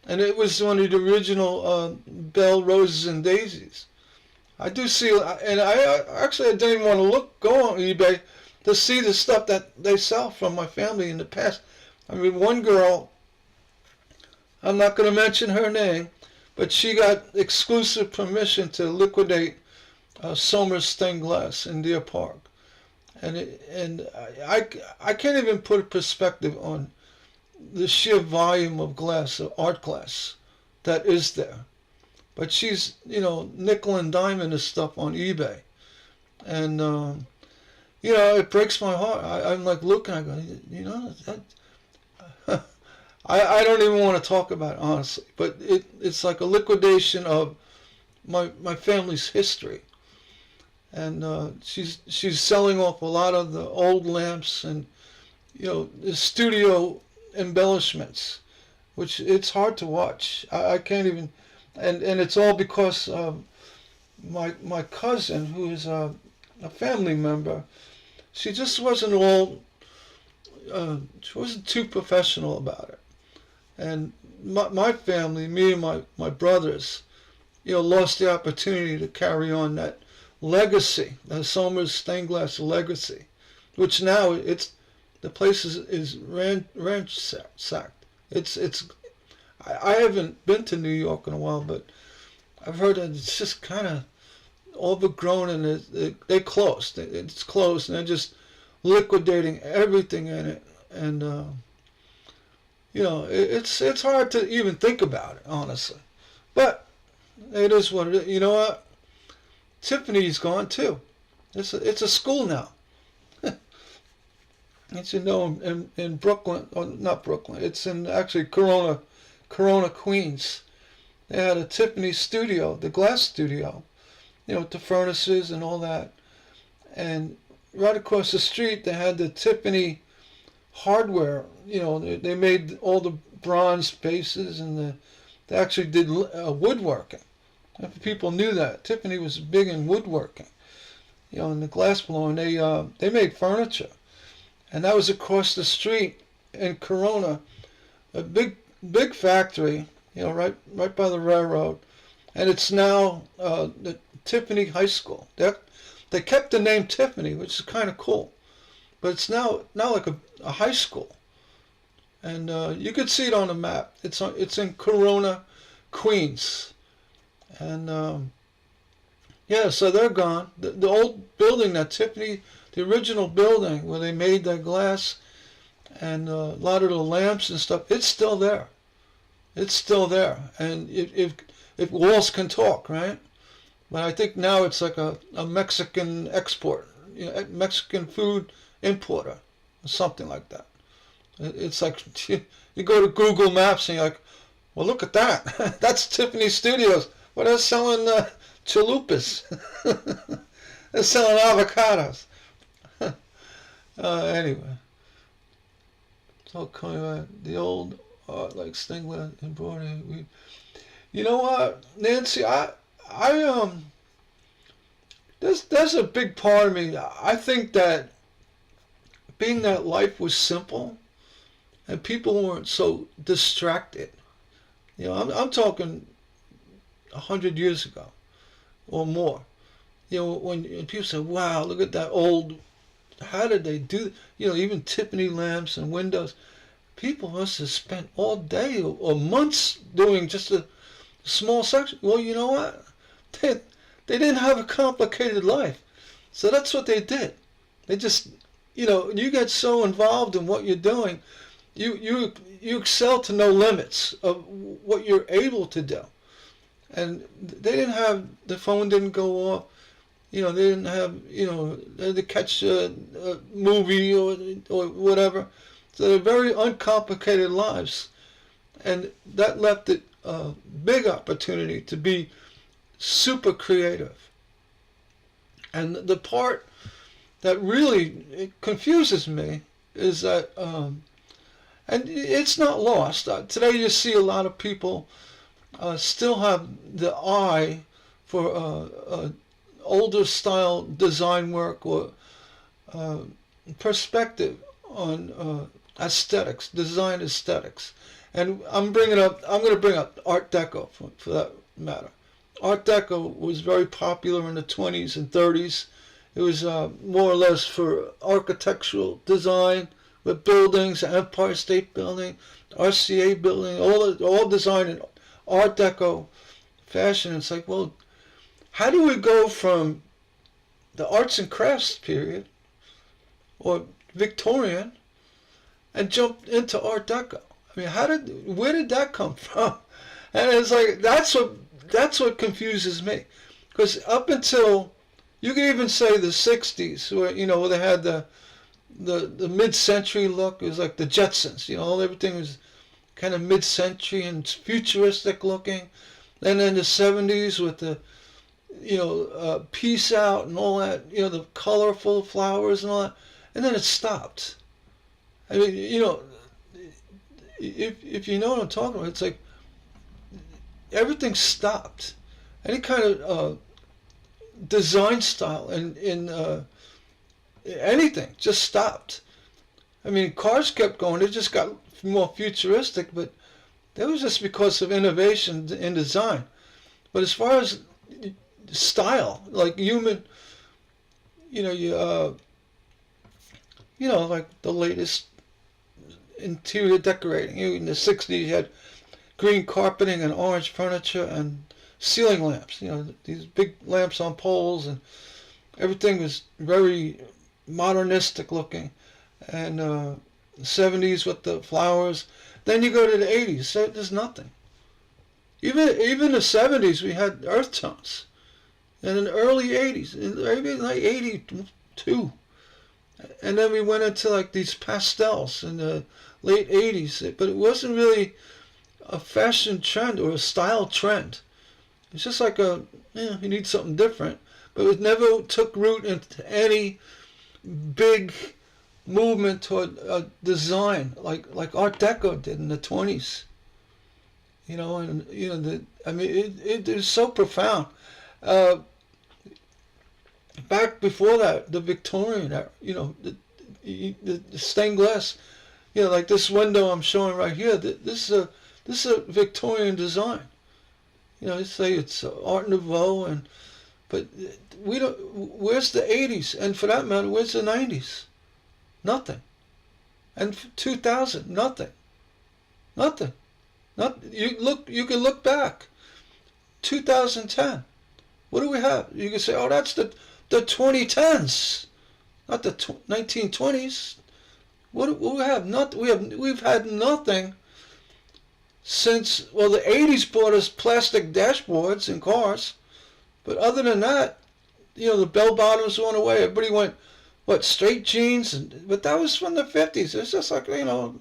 And it was one of the original Bell Roses and Daisies. I do see, and I didn't even want to go on eBay to see the stuff that they sell from my family in the past. I mean, one girl, I'm not going to mention her name, but she got exclusive permission to liquidate Somers stained glass in Deer Park. And I can't even put a perspective on the sheer volume of glass, of art glass, that is there. But she's, nickel and diming this stuff on eBay. And, it breaks my heart. I'm like looking, I go, that, I don't even want to talk about it, honestly. But it's like a liquidation of my family's history. And she's selling off a lot of the old lamps and, the studio embellishments, which it's hard to watch. I can't even, and it's all because my cousin, who is a family member, she just wasn't she wasn't too professional about it. And my family, me and my brothers, lost the opportunity to carry on that legacy, the Somers stained glass legacy, which now the place is ransacked. I haven't been to New York in a while, but I've heard that it's just kind of overgrown, and they closed. It's closed, and they're just liquidating everything in it. And it's hard to even think about it, honestly. But it is what it is. You know what? Tiffany's gone too. It's a school now. It's in Brooklyn, or not Brooklyn. It's in actually Corona, Queens. They had a Tiffany studio, the glass studio, with the furnaces and all that. And right across the street, they had the Tiffany hardware. They made all the bronze bases, and they actually did woodworking. If people knew that, Tiffany was big in woodworking, in the glass blowing. They made furniture, and that was across the street in Corona, a big factory, right by the railroad, and it's now the Tiffany High School. They kept the name Tiffany, which is kind of cool, but it's now like a high school, and you could see it on the map. It's in Corona, Queens. And so they're gone. The old building, that Tiffany, the original building where they made that glass and a lot of the lamps and stuff, it's still there. It's still there. And if walls can talk, right? But I think now it's like a Mexican export, Mexican food importer, or something like that. It's like you go to Google Maps and you're like, well, look at that. That's Tiffany Studios. Well, they're selling chalupas. They're selling avocados. Anyway, it's all coming back. The old art, like stained glass embroidery. You know what, Nancy? There's a big part of me. I think that being that life was simple, and people weren't so distracted. I'm talking 100 years ago or more. When people say, wow, look at that old, how did they do, even Tiffany lamps and windows. People must have spent all day or months doing just a small section. Well, you know what? They didn't have a complicated life. So that's what they did. They just, you get so involved in what you're doing, you excel to no limits of what you're able to do. And they didn't have, the phone didn't go off, they didn't have, they had to catch a movie or whatever. So they're very uncomplicated lives. And that left it a big opportunity to be super creative. And the part that really confuses me is that, and it's not lost. Today you see a lot of people still have the eye for older style design work or uh, perspective on aesthetics, design aesthetics. And I'm going to bring up Art Deco for that matter. Art Deco was very popular in the 20s and 30s. It was more or less for architectural design with buildings, Empire State Building, RCA Building, all designed in Art Deco fashion. It's like, well, how do we go from the arts and crafts period or Victorian and jump into Art Deco? I mean, where did that come from? And it's like that's what confuses me, because up until, you can even say the '60s, where they had the mid-century look. It was like the Jetsons, everything was kind of mid-century and futuristic looking. And then the '70s with the peace out and all that, the colorful flowers and all that, and then it stopped. I mean, if you know what I'm talking about, it's like everything stopped. Any kind of design style in anything just stopped. I mean, cars kept going; they just got more futuristic, but that was just because of innovation in design. But as far as style, like human, like the latest interior decorating. In the '60s, you had green carpeting and orange furniture and ceiling lamps. These big lamps on poles, and everything was very modernistic looking. And '70s with the flowers. Then you go to the '80s, so there's nothing. Even the '70s, we had earth tones. And in the early '80s, maybe like '82, and then we went into like these pastels in the late '80s. But it wasn't really a fashion trend or a style trend. It's just like you need something different. But it never took root into any big movement toward design like Art Deco did in the '20s. It is so profound. Back before that, the Victorian, the stained glass, like this window I'm showing right here. This is a Victorian design. They say it's Art Nouveau, but we don't. Where's the '80s? And for that matter, where's the '90s? Nothing. And 2000, nothing. Nothing. You can look back. 2010. What do we have? You can say, oh, that's the 2010s, not the 1920s. What do we have? We've had nothing since, well, the '80s brought us plastic dashboards in cars, but other than that, the bell bottoms went away. Everybody went, straight jeans, but that was from the '50s. It's just like a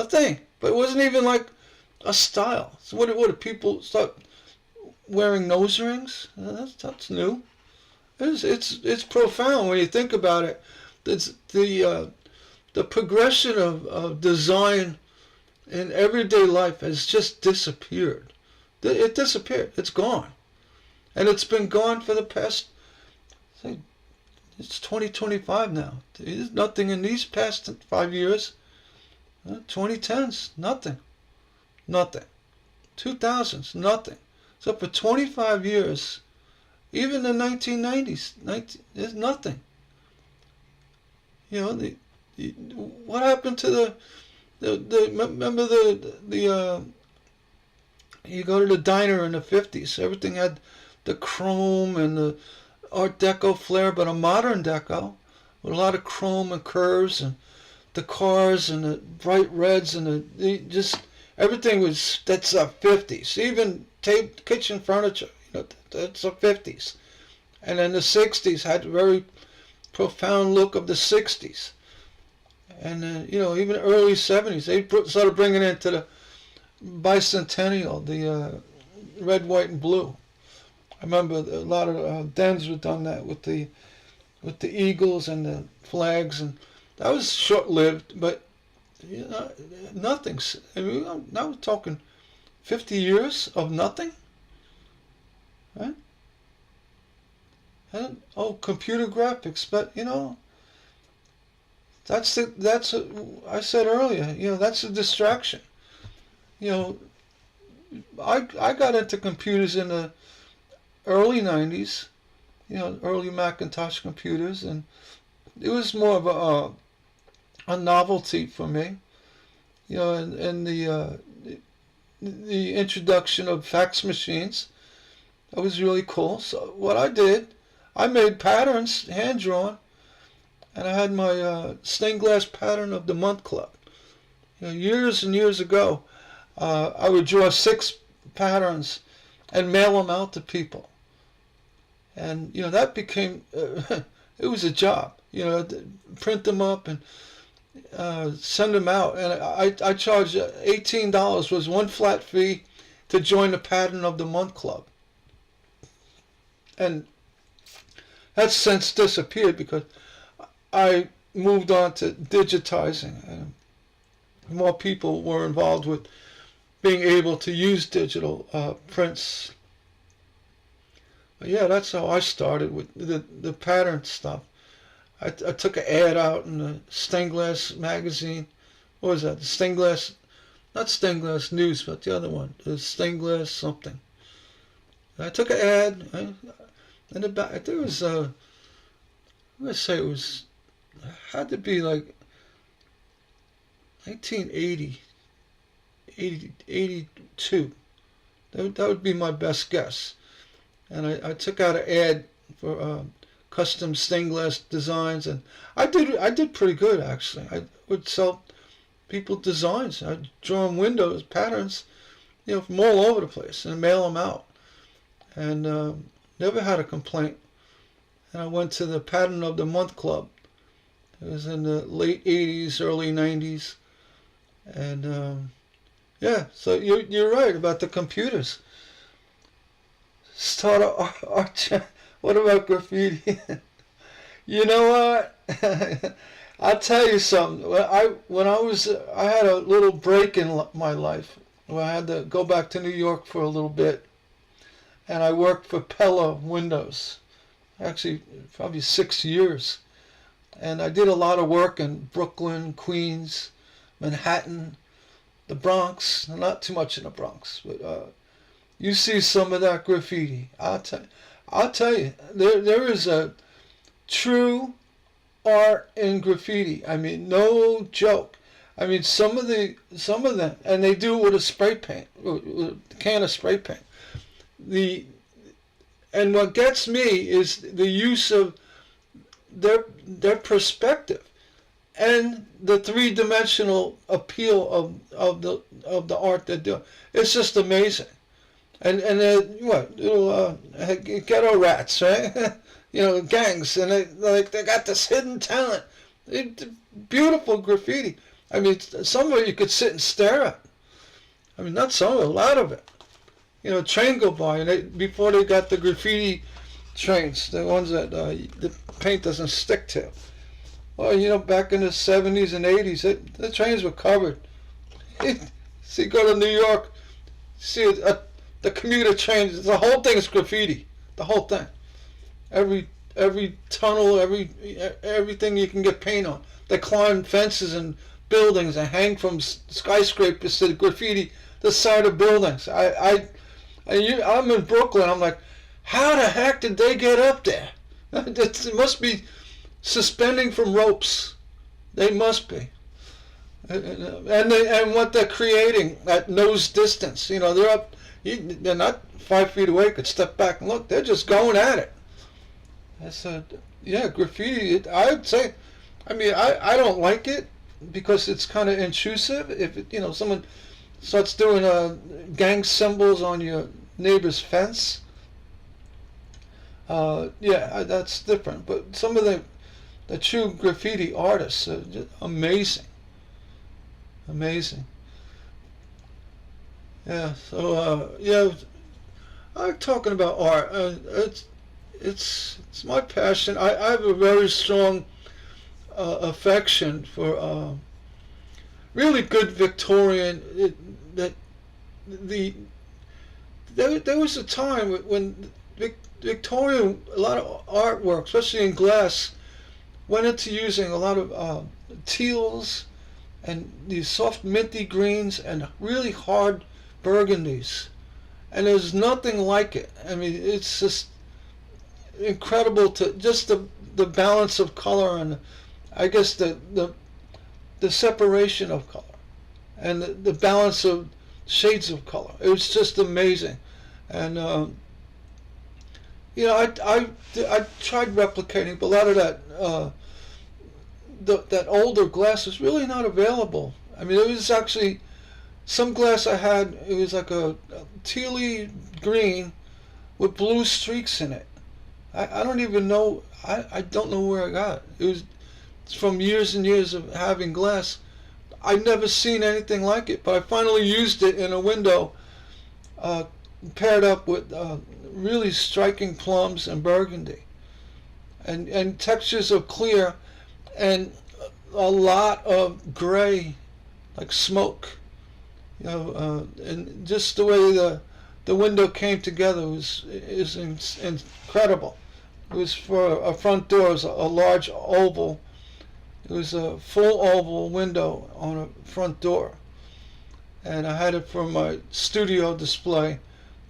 thing, but it wasn't even like a style. So what did people start wearing nose rings? That's new. It's profound when you think about it. It's the progression of design in everyday life has just disappeared. It disappeared. It's gone, and it's been gone for the past. It's 2025 now. There's nothing in these past 5 years. 2010s, nothing. 2000s, nothing. So for 25 years, even the 1990s, there's nothing. What happened to remember you go to the diner in the 50s, everything had the chrome and the Art Deco flair, but a modern deco with a lot of chrome and curves, and the cars and the bright reds and just everything that's the 50s. Even kitchen furniture, that's the 50s. And then the 60s had a very profound look of the 60s. And then, even early 70s, they started bringing into the bicentennial, the red, white, and blue. I remember a lot of dens were done that with the eagles and the flags, and that was short-lived, but nothing's. I mean, now we're talking 50 years of nothing, right? And oh, computer graphics, but I said earlier, that's a distraction. You know, I got into computers in the early '90s. Early Macintosh computers, and it was more of a novelty for me. And the introduction of fax machines, that was really cool. So what I did, I made patterns, hand drawn, and I had my stained glass pattern of the month club. Years and years ago, I would draw 6 patterns and mail them out to people. And that became it was a job. Print them up and send them out. And I charged $18 was one flat fee to join the pattern of the month club. And that's since disappeared because I moved on to digitizing, and more people were involved with being able to use digital prints. But yeah, that's how I started with the pattern stuff. I took an ad out in the Stained Glass magazine. What was that? The Stained Glass, not Stained Glass News, but the other one, the Stained Glass something. And I took an ad, and about there was I'm gonna say had to be like 1980, 82. That would be my best guess. And I took out an ad for custom stained glass designs, and I did pretty good actually. I would sell people designs. I'd draw them windows patterns, from all over the place, and mail them out, and never had a complaint. And I went to the Pattern of the Month Club. It was in the late '80s, early '90s, and yeah. So you're right about the computers. Start a art. What about graffiti? You know what? I'll tell you something. I had a little break in my life where I had to go back to New York for a little bit, and I worked for Pella Windows. Actually, probably 6 years, and I did a lot of work in Brooklyn, Queens, Manhattan, the Bronx. Not too much in the Bronx, but you see some of that graffiti. I'll tell you, there is a true art in graffiti. I mean, no joke. I mean, some of them, and they do it with a spray paint, with a can of spray paint. And what gets me is the use of their perspective and the 3-dimensional appeal of the art they're doing. It's just amazing. And little ghetto rats, right? Gangs, and they got this hidden talent. Beautiful graffiti. I mean, some of it you could sit and stare at. I mean, not some of it, a lot of it. Train go by, and before they got the graffiti trains, the ones that the paint doesn't stick to. Well, back in the 70s and 80s, the trains were covered. See, go to New York, see the commuter trains, the whole thing is graffiti. The whole thing. Every tunnel, everything you can get paint on. They climb fences and buildings and hang from skyscrapers to the graffiti the side of buildings. I'm in Brooklyn. I'm like, how the heck did they get up there? It must be suspending from ropes. They must be. And what they're creating at nose distance. They're up. They're not 5 feet away. Could step back and look. They're just going at it. I said, yeah, graffiti. I would say, I mean, I don't like it because it's kind of intrusive. If someone starts doing gang symbols on your neighbor's fence, yeah, that's different. But some of the true graffiti artists are just amazing. Amazing. Yeah. So yeah, I'm talking about art. It's my passion. I have a very strong affection for really good Victorian. There was a time when Victorian, a lot of artwork, especially in glass, went into using a lot of teals and these soft minty greens and really hard burgundies. And there's nothing like it. I mean, it's just incredible to just the balance of color and I guess the separation of color and the balance of shades of color. It was just amazing. And I tried replicating, but a lot of that older glass is really not available. I mean, it was actually some glass I had. It was like a tealy green with blue streaks in it. I don't even know. I don't know where I got it. It's from years and years of having glass. I'd never seen anything like it, but I finally used it in a window, paired up with really striking plums and burgundy, and textures of clear, and a lot of gray, like smoke. And just the way the window came together is incredible. It was for a front door. It was a large oval. It was a full oval window on a front door, and I had it for my studio display.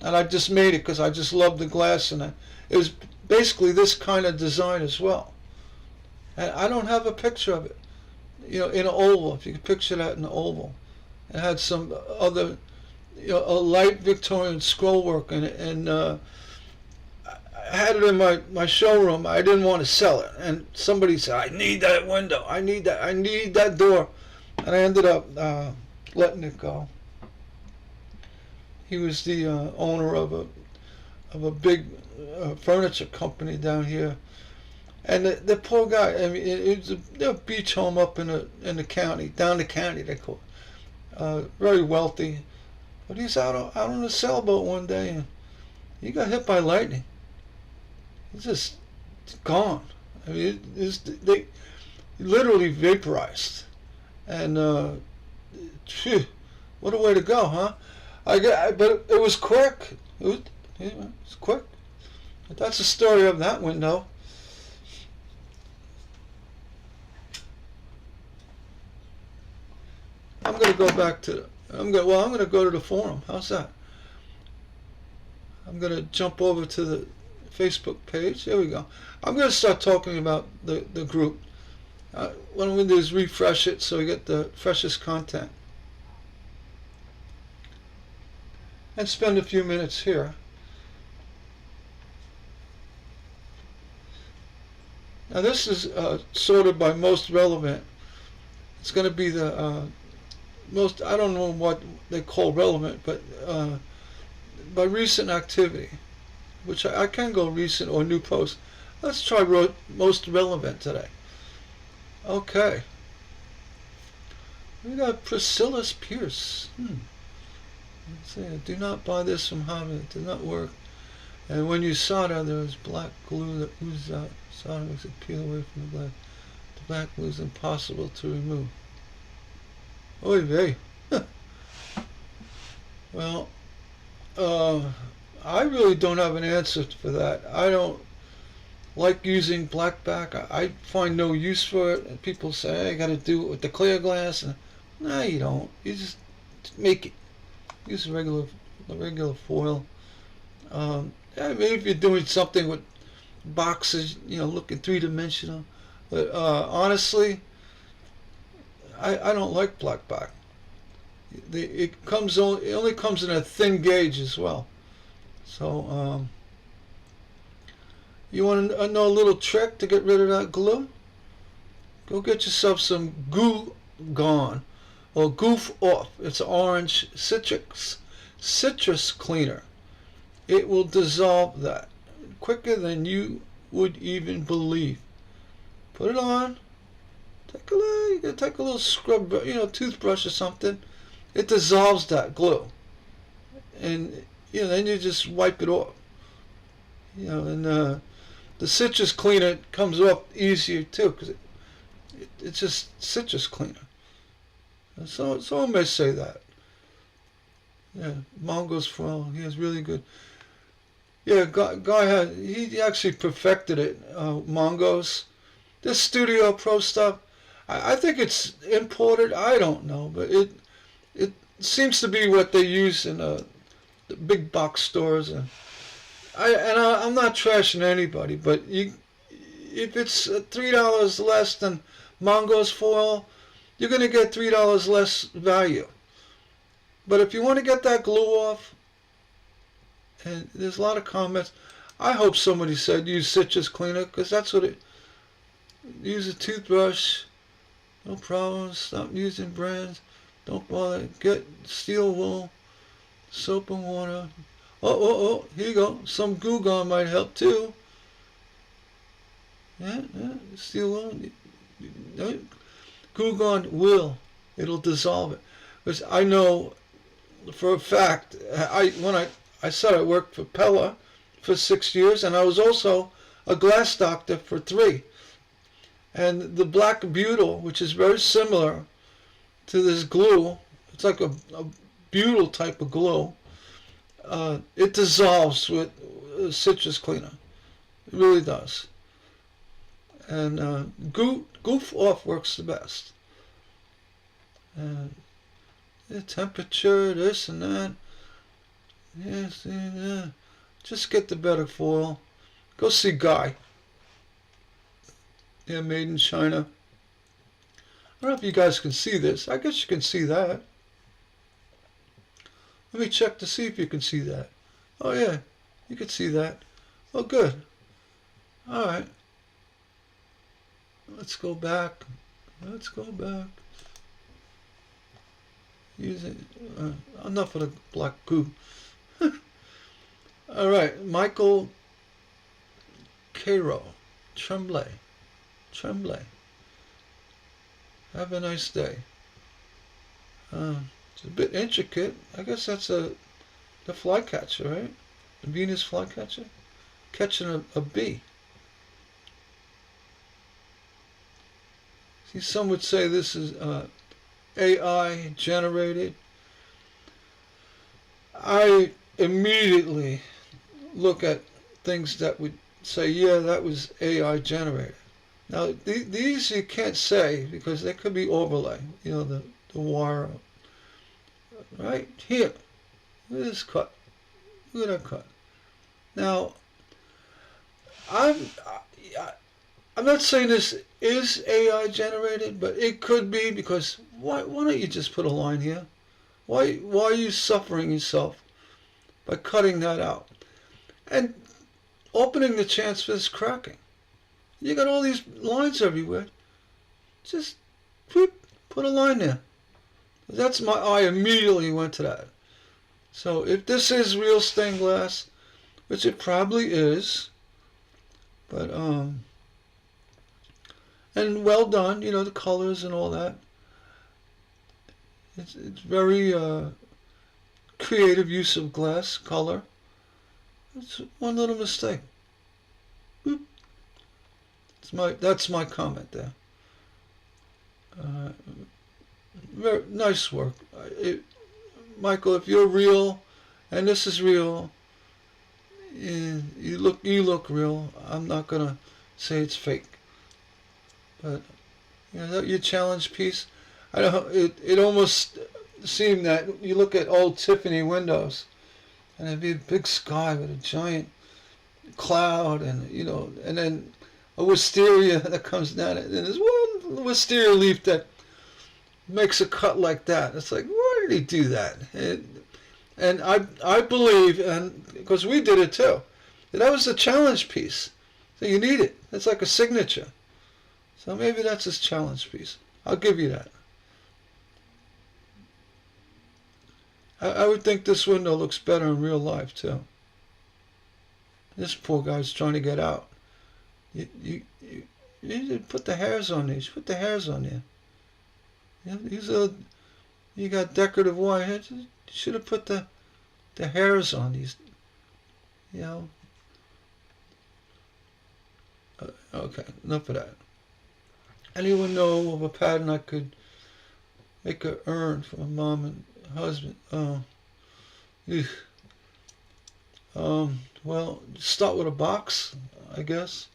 And I just made it because I just loved the glass, and it was basically this kind of design as well. And I don't have a picture of it, in an oval. If you could picture that in an oval, it had some other, a light Victorian scrollwork in it, and I had it in my showroom. I didn't want to sell it, and somebody said, "I need that window. I need that door," and I ended up letting it go. He was the owner of a big furniture company down here, and the poor guy. I mean, it was a beach home up in the county, down the county they call it. Very wealthy, but he's out on a sailboat one day, and he got hit by lightning. He's just gone. I mean, they literally vaporized, and phew, what a way to go, huh? But it was quick. It was quick. But that's the story of that window. I'm going to go back to. I'm going to go to the forum. How's that? I'm going to jump over to the Facebook page. There we go. I'm going to start talking about the group. What I'm going to do is refresh it so we get the freshest content. And spend a few minutes here. Now this is sorted by most relevant. It's going to be the most, I don't know what they call relevant, but by recent activity, which I can go recent or new post. Let's try most relevant today. Okay. We got Priscilla Pierce. Let's see, do not buy this from Hobby. It did not work. And when you solder, there was black glue that oozed out. Solder makes it peel away from the black. The black glue is impossible to remove. Oy vey. Well, I really don't have an answer for that. I don't like using blackback. I find no use for it. And people say, hey, I got to do it with the clear glass. And, no, you don't. You just make it. Use regular foil. I mean, if you're doing something with boxes, looking three-dimensional. But honestly, I don't like blackback. It only comes in a thin gauge as well. So you want to know a little trick to get rid of that glue? Go get yourself some Goo Gone or Goof Off. It's orange citrus cleaner. It will dissolve that quicker than you would even believe. Put it on. You can take a little scrub, toothbrush or something. It dissolves that glue, and then you just wipe it off. And the citrus cleaner comes off easier too because it's just citrus cleaner. So someone may say that. Yeah, Mongo's Frog. He is really good. Yeah, guy had he actually perfected it. Mongo's this Studio Pro stuff. I think it's imported. I don't know, but it seems to be what they use in the big box stores. And I'm not trashing anybody, but if it's $3 less than Mongo's foil, you're gonna get $3 less value. But if you want to get that glue off, and there's a lot of comments, I hope somebody said use citrus cleaner because that's what it. Use a toothbrush, no problem. Stop using brands. Don't bother. Get steel wool, soap and water. Here you go. Some Goo Gone might help too. Yeah, steel wool. Goo Gone will. It'll dissolve it. Because I know for a fact, I said I worked for Pella for 6 years, and I was also a glass doctor for 3. And the black butyl, which is very similar to this glue, it's like a butyl type of glue. It dissolves with citrus cleaner. It really does. And goof off works the best. The temperature, this and that. Yes, yeah. Just get the better foil. Go see Guy. Yeah, made in China. I don't know if you guys can see this. I guess you can see that. Let me check to see if you can see that. Oh yeah, you can see that. Oh good. Alright. Let's go back. Let's go back. Using enough of the black goo. Alright, Michael Cairo. Tremblay. Have a nice day. It's a bit intricate. I guess that's the flycatcher, right? The Venus flycatcher. Catching a bee. See, some would say this is AI generated. I immediately look at things that would say, yeah, that was AI generated. Now, these you can't say because they could be overlay. You know, the wire. Right here. Look at this cut. Look at that cut. Now, I'm not saying this is AI generated, but it could be because why don't you just put a line here? Why are you suffering yourself by cutting that out and opening the chance for this cracking? You got all these lines everywhere. Just put a line there. That's my eye immediately went to that. So if this is real stained glass, which it probably is, but and well done, you know, the colors and all that. It's very creative use of glass color. It's one little mistake. Boop. That's my comment there. Very nice work, Michael. If you're real, and this is real, you look real. I'm not gonna say it's fake, but you know your challenge piece. I don't. It almost seemed that you look at old Tiffany windows, and it'd be a big sky with a giant cloud, and you know, and then a wisteria that comes down, and there's one wisteria leaf that makes a cut like that. It's like, why did he do that? And I believe, and because we did it too, that was a challenge piece. So you need it. It's like a signature. So maybe that's his challenge piece. I'll give you that. I would think this window looks better in real life too. This poor guy's trying to get out. You need to put the hairs on these. Put the hairs on there. You got decorative wire here. You should have put the hairs on these. You know. Okay, enough of that. Anyone know of a pattern I could make an urn for my mom and husband? Well, start with a box, I guess.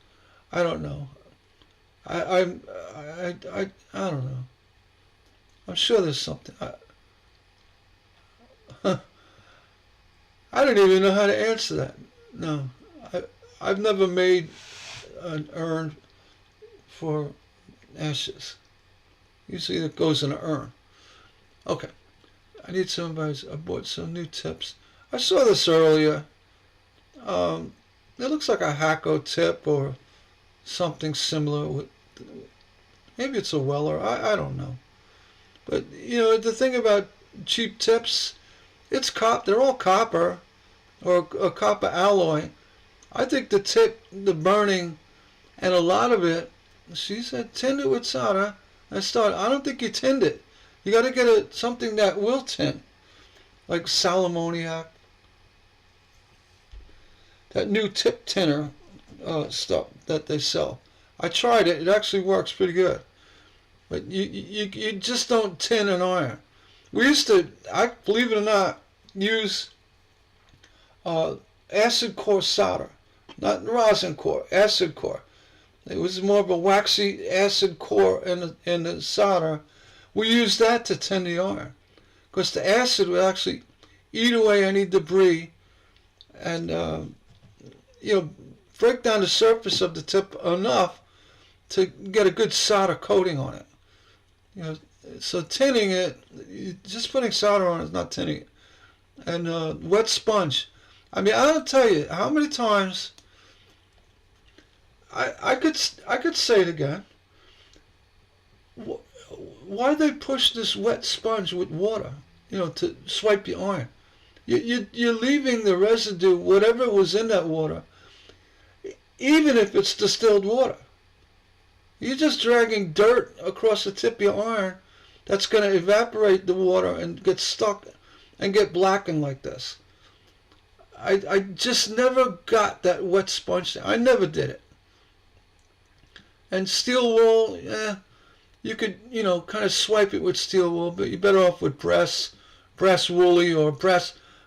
I don't know. I don't know. I'm sure there's something. I don't even know how to answer that. No, I've never made an urn for ashes. Usually it goes in an urn. Okay, I need some advice. I bought some new tips. I saw this earlier. It looks like a Hacko tip or something similar. Maybe it's a Weller. I don't know. But the thing about cheap tips, it's they're all copper or a copper alloy. I think the tip, the burning, and a lot of it, she said tinned it with solder. I don't think you tinned it. You got to get something that will tin, like salmoniac. That new tip tinner stuff that they sell. I tried it. It actually works pretty good. But you just don't tin an iron. We used to, believe it or not, use acid core solder, not rosin core, acid core. It was more of a waxy acid core in the solder. We used that to tin the iron because the acid would actually eat away any debris and break down the surface of the tip enough to get a good solder coating on it. So tinning it, just putting solder on it is not tinning it. And wet sponge. I mean, I'll tell you how many times I could say it again. Why they push this wet sponge with water? To swipe your iron. You're leaving the residue, whatever was in that water, even if it's distilled water. You're just dragging dirt across the tip of your iron that's going to evaporate the water and get stuck and get blackened like this. I just never got that wet sponge thing. I never did it. And steel wool, you could, kind of swipe it with steel wool, but you're better off with brass woolly or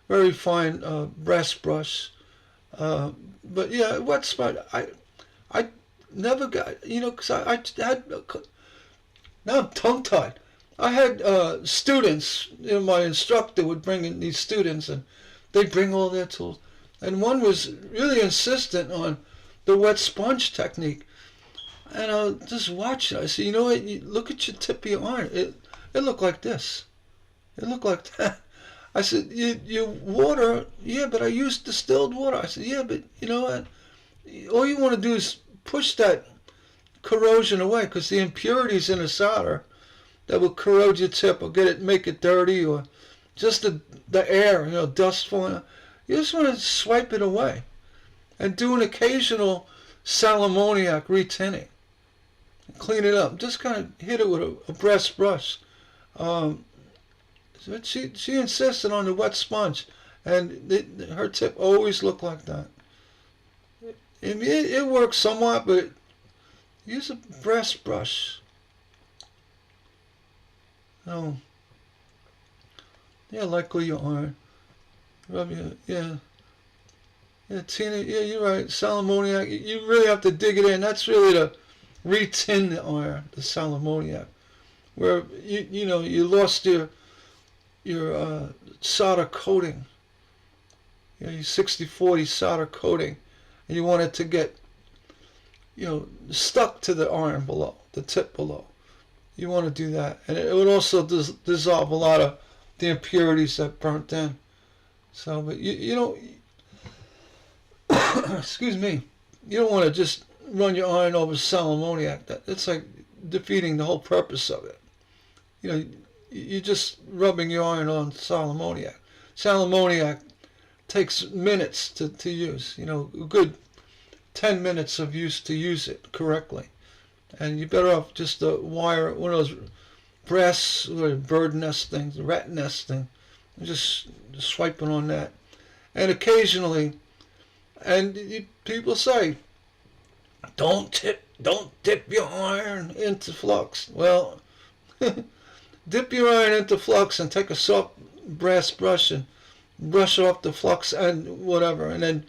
very fine brass brush. But yeah, wet sponge, I never got, because I had, now I'm tongue-tied. I had students, my instructor would bring in these students and they'd bring all their tools. And one was really insistent on the wet sponge technique. And I'll just watch it. I said, what, look at your tip of your iron. It looked like this. It looked like that. I said, you water, yeah, but I used distilled water. I said, yeah, but you know what? All you want to do is push that corrosion away because the impurities in the solder that will corrode your tip or make it dirty or just the air, dust falling out. You just want to swipe it away and do an occasional salmoniac retinning. Clean it up. Just kind of hit it with a brass brush. But she insisted on the wet sponge, and her tip always looked like that. It works somewhat, but use a brass brush. Oh, yeah, likely your iron. Rub your, yeah, Tina, yeah, you're right. Salmoniac, you really have to dig it in. That's really to retin the iron, the salmoniac, where you lost your solder coating, your 60-40 solder coating, and you want it to get stuck to the iron below, the tip below. You want to do that, and it would also dissolve a lot of the impurities that burnt in. So, but excuse me, you don't want to just run your iron over salmoniac. It's like defeating the whole purpose of it. You're just rubbing your iron on salmoniac. Salmoniac takes minutes to use. A good 10 minutes of use to use it correctly. And you're better off just to wire one of those brass bird nest things, rat nest thing, and just swiping on that. And occasionally, people say, don't dip your iron into flux. Well, dip your iron into flux and take a soft brass brush and brush off the flux and whatever, and then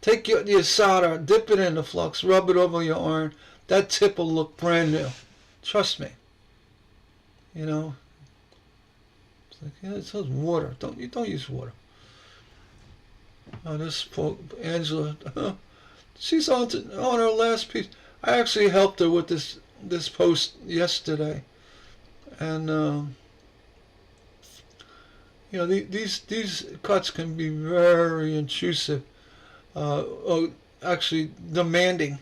take your solder, dip it in the flux, rub it over your iron. That tip will look brand new. Trust me. You know, it's like, yeah, it says water. Don't use water. Oh, this poor Angela, she's on her last piece. I actually helped her with this post yesterday, and you know, these cuts can be very intrusive, or actually demanding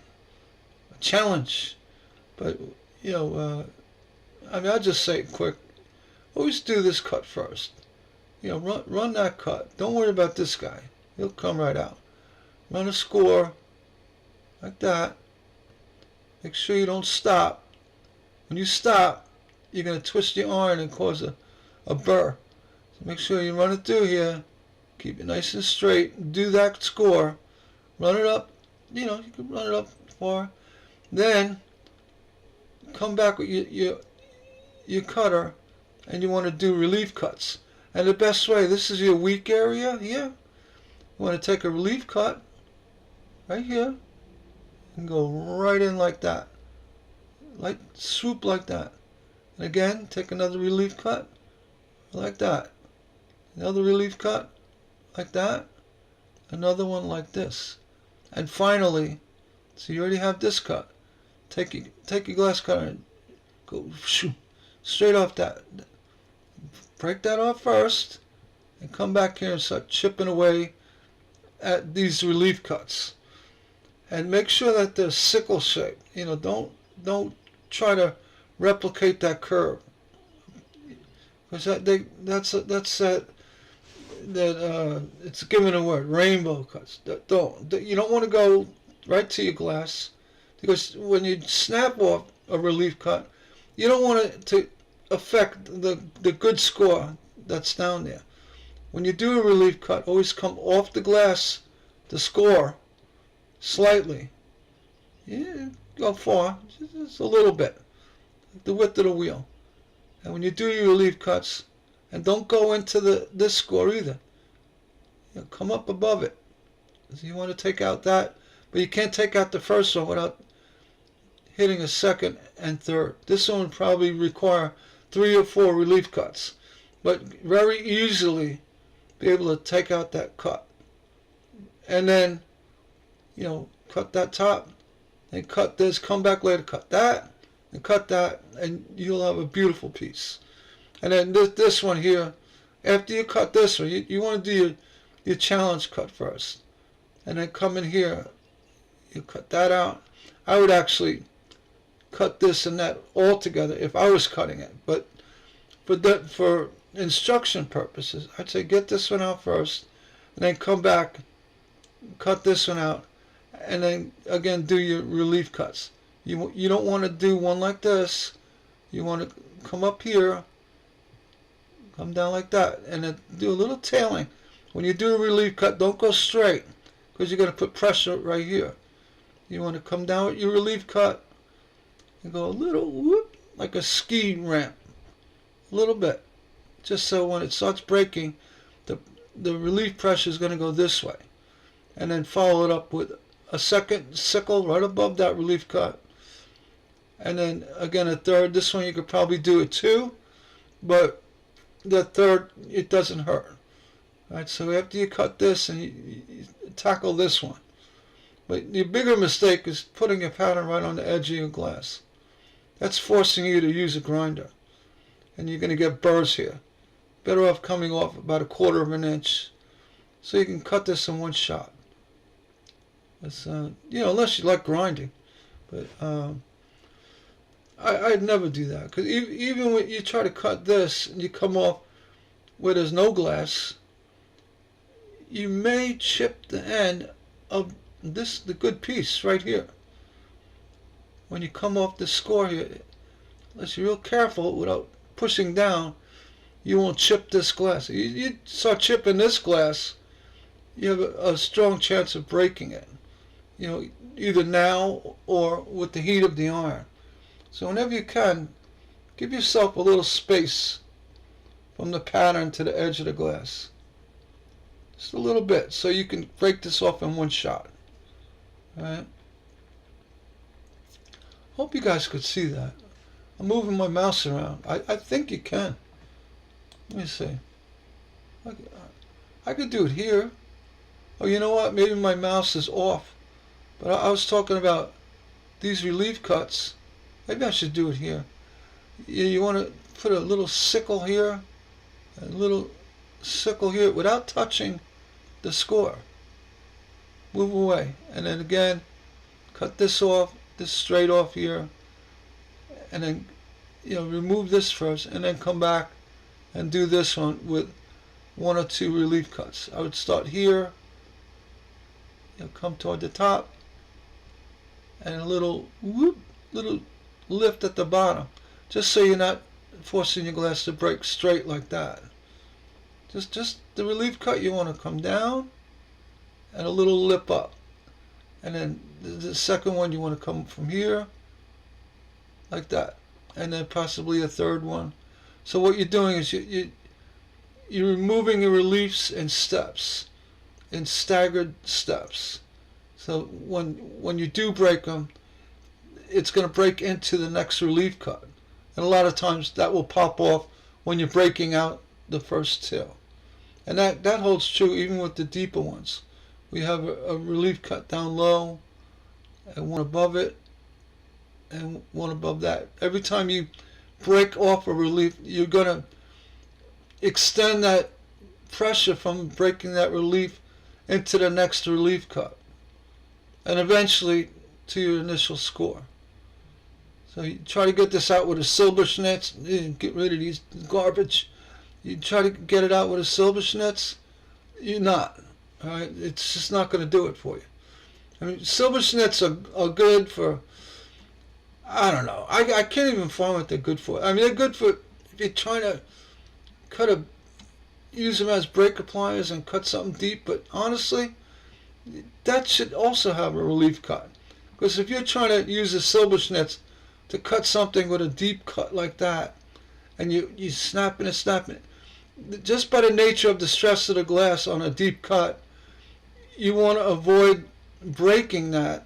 a challenge. But you know, I mean, I'll just say it quick. Always do this cut first. You know, run that cut. Don't worry about this guy. He'll come right out. Run a score like that. Make sure you don't stop. When you stop, you're going to twist your iron and cause a burr. So make sure you run it through here. Keep it nice and straight. Do that score. Run it up. You know, you can run it up far. Then come back with your cutter, and you want to do relief cuts. And the best way, this is your weak area here. You want to take a relief cut right here and go right in like that. Like swoop like that. And again, take another relief cut like that. Another relief cut like that. Another one like this. And finally, so you already have this cut. Take your glass cutter and go straight off that. Break that off first and come back here and start chipping away at these relief cuts. And make sure that they're sickle shaped. You know, don't try to replicate that curve, because it's given a word, rainbow cuts. You don't want to go right to your glass, because when you snap off a relief cut, you don't want it to affect the good score that's down there. When you do a relief cut, always come off the glass to score slightly. Yeah, go far, just a little bit, the width of the wheel. And when you do your relief cuts, and don't go into this score either. You know, come up above it. So you want to take out that, but you can't take out the first one without hitting a second and third. This one would probably require 3 or 4 relief cuts, but very easily be able to take out that cut. And then, you know, cut that top, and cut this, come back later, cut that, and cut that, and you'll have a beautiful piece. And then this one here, after you cut this one, you want to do your challenge cut first. And then come in here, you cut that out. I would actually cut this and that all together if I was cutting it. But for instruction purposes, I'd say get this one out first, and then come back, cut this one out, and then again do your relief cuts. You don't want to do one like this. You want to come up here, come down like that, and then do a little tailing. When you do a relief cut, don't go straight, because you're going to put pressure right here. You want to come down with your relief cut and go a little whoop, like a ski ramp, a little bit, just so when it starts breaking, the relief pressure is going to go this way. And then follow it up with a second sickle right above that relief cut. And then again a third. This one you could probably do it 2, but the third, it doesn't hurt. Right, so after you cut this and you tackle this one. But the bigger mistake is putting your pattern right on the edge of your glass. That's forcing you to use a grinder, and you're going to get burrs here. Better off coming off about 1/4 of an inch, so you can cut this in one shot. It's you know, unless you like grinding, but I'd never do that, because even when you try to cut this and you come off where there's no glass, you may chip the end of the good piece right here. When you come off the score here, unless you're real careful without pushing down, you won't chip this glass. You start chipping this glass, you have a strong chance of breaking it. You know, either now or with the heat of the iron. So whenever you can, give yourself a little space from the pattern to the edge of the glass. Just a little bit, so you can break this off in one shot. All right. Hope you guys could see that. I'm moving my mouse around. I think you can. Let me see. I could do it here. Oh, you know what? Maybe my mouse is off. But I was talking about these relief cuts. Maybe I should do it here. You want to put a little sickle here, a little sickle here without touching the score. Move away. And then again, cut this off, this straight off here. And then, remove this first and then come back and do this one with one or two relief cuts. I would start here, come toward the top, and a little whoop, little lift at the bottom, just so you're not forcing your glass to break straight like that. Just the relief cut, you want to come down and a little lip up, and then the second one you want to come from here like that, and then possibly a third one. So what you're doing is you're removing your reliefs in steps, in staggered steps. So when you do break them, it's going to break into the next relief cut. And a lot of times that will pop off when you're breaking out the first two. And that holds true even with the deeper ones. We have a relief cut down low and one above it and one above that. Every time you break off a relief, you're going to extend that pressure from breaking that relief into the next relief cut and eventually to your initial score. So you try to get this out with a silver schnitz, get rid of these garbage. You try to get it out with a silver schnitz, you're not. All right? It's just not going to do it for you. I mean, silver schnitz are good for, I don't know. I can't even find what they're good for. I mean, they're good for if you're trying to use them as breaker pliers and cut something deep. But honestly, that should also have a relief cut. Because if you're trying to use a silver schnitz to cut something with a deep cut like that, and you snapping it, just by the nature of the stress of the glass on a deep cut, you want to avoid breaking that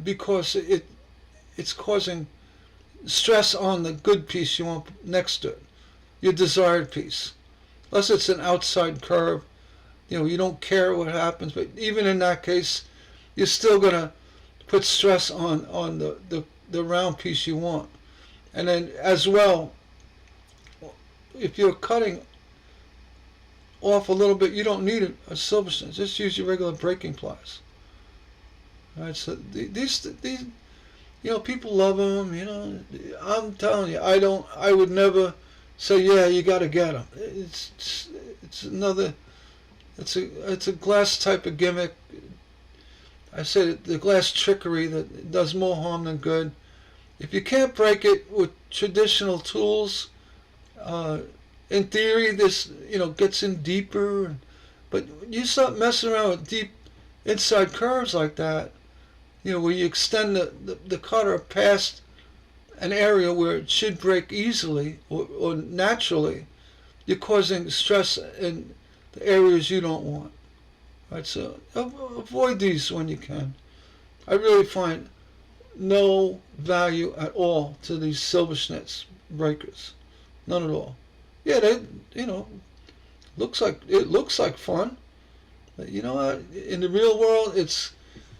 because it's causing stress on the good piece you want next to it, your desired piece. Unless it's an outside curve, you don't care what happens, but even in that case, you're still going to put stress on the round piece you want. And then as well, if you're cutting off a little bit, you don't need a silver schnitz. Just use your regular breaking pliers. All right, so these people love them. I'm telling you, I would never say, yeah, you got to get them. It's a glass type of gimmick. I said the glass trickery that does more harm than good. If you can't break it with traditional tools, in theory, this gets in deeper. But you start messing around with deep inside curves like that, where you extend the cutter past an area where it should break easily or naturally, you're causing stress in the areas you don't want. Right, so avoid these when you can. I really find no value at all to these silver schnitz breakers, none at all. Yeah, they looks like fun, but you know what? In the real world,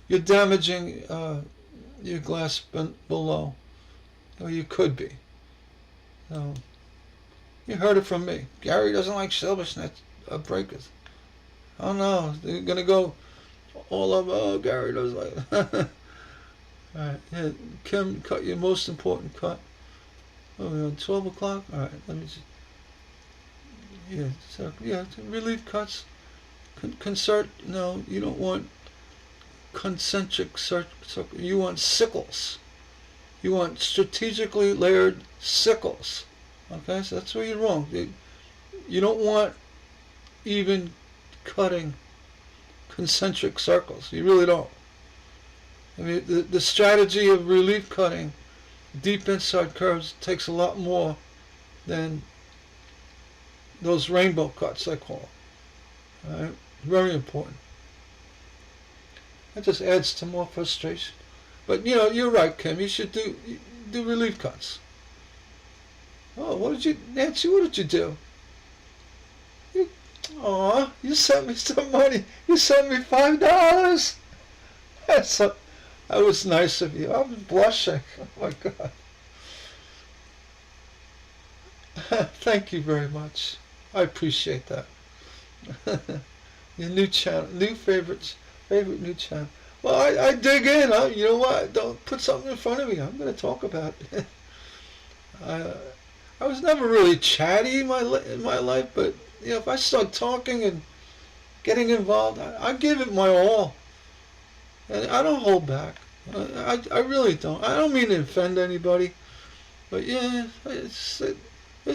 you're damaging your glass below, or you could be. So you heard it from me. Gary doesn't like silver schnitz breakers. Oh no, they're gonna go all of, oh, Gary does like it. Alright, yeah, Kim, cut your most important cut. Oh, we're on 12 o'clock? Alright, let me just, relief cuts. Concert, no, you don't want concentric circles. You want sickles. You want strategically layered sickles. Okay, so that's where you're wrong. You don't want even cutting concentric circles. You really don't. I mean, the strategy of relief cutting deep inside curves takes a lot more than those rainbow cuts, I call All right? Very important. That just adds to more frustration. But you know, you're right, Kim. You should do relief cuts. Oh, what did you, Nancy? What did you do? You, aw, you sent me some money. You sent me $5. That was nice of you. I'm blushing. Oh my God. Thank you very much. I appreciate that. Your new channel, new favorite new channel. Well, I dig in. You know what? Don't put something in front of me. I'm going to talk about it. I was never really chatty in my life, but you know, if I start talking and getting involved, I give it my all, and I don't hold back. I really don't. I don't mean to offend anybody, but yeah, it's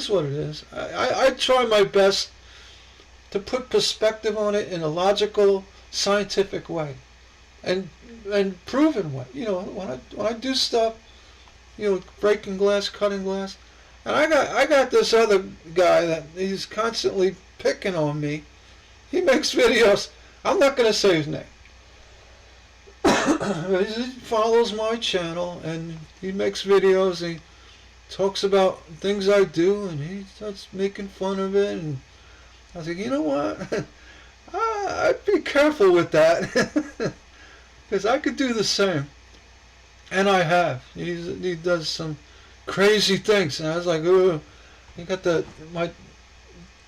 what it is. I try my best to put perspective on it in a logical, scientific way, and proven way. You know, when I do stuff, you know, breaking glass, cutting glass, and I got this other guy that he's constantly picking on me. He makes videos. I'm not going to say his name. He follows my channel and he makes videos. He talks about things I do and he starts making fun of it. And I was like, you know what? I'd be careful with that because I could do the same, and I have. He does some crazy things, and I was like, oh, he got my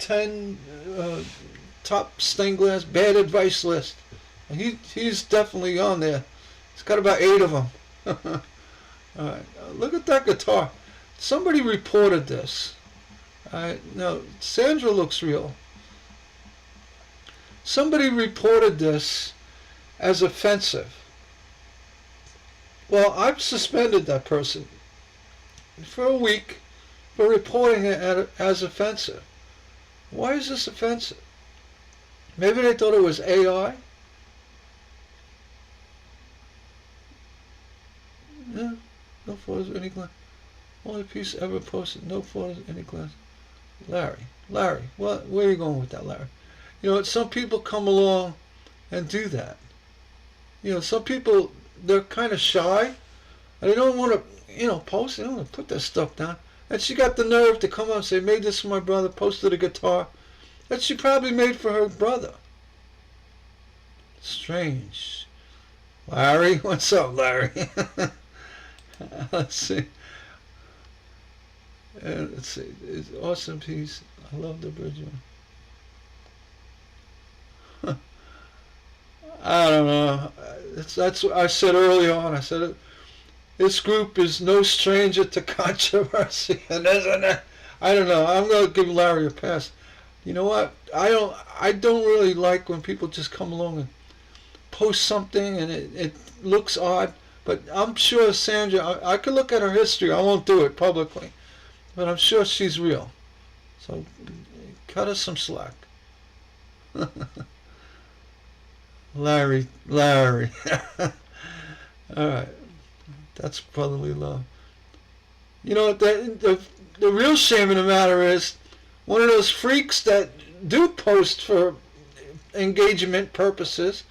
10 top stained glass bad advice list. And he's definitely on there. He's got about 8 of them. All right, look at that guitar. Somebody reported this. No, Sandra looks real. Somebody reported this as offensive. Well, I've suspended that person for a week for reporting it as offensive. Why is this offensive? Maybe they thought it was AI? Yeah, no photos of any glass. Only piece ever posted, no photos of any glass. Larry, where are you going with that, Larry? You know, some people come along and do that. You know, some people, they're kind of shy, and they don't want to, you know, post. They don't want to put their stuff down. And she got the nerve to come up and say, made this for my brother, posted a guitar that she probably made for her brother. Strange. Larry, what's up, Larry? Let's see. Let's see. It's an awesome piece. I love the bridge one. I don't know. That's what I said early on. I said this group is no stranger to controversy, and I don't know. I'm gonna give Larry a pass. You know what? I don't really like when people just come along and post something and it looks odd. But I'm sure Sandra. I could look at her history. I won't do it publicly, but I'm sure she's real. So cut us some slack. Larry. All right, that's brotherly love. You know, the real shame of the matter is one of those freaks that do post for engagement purposes,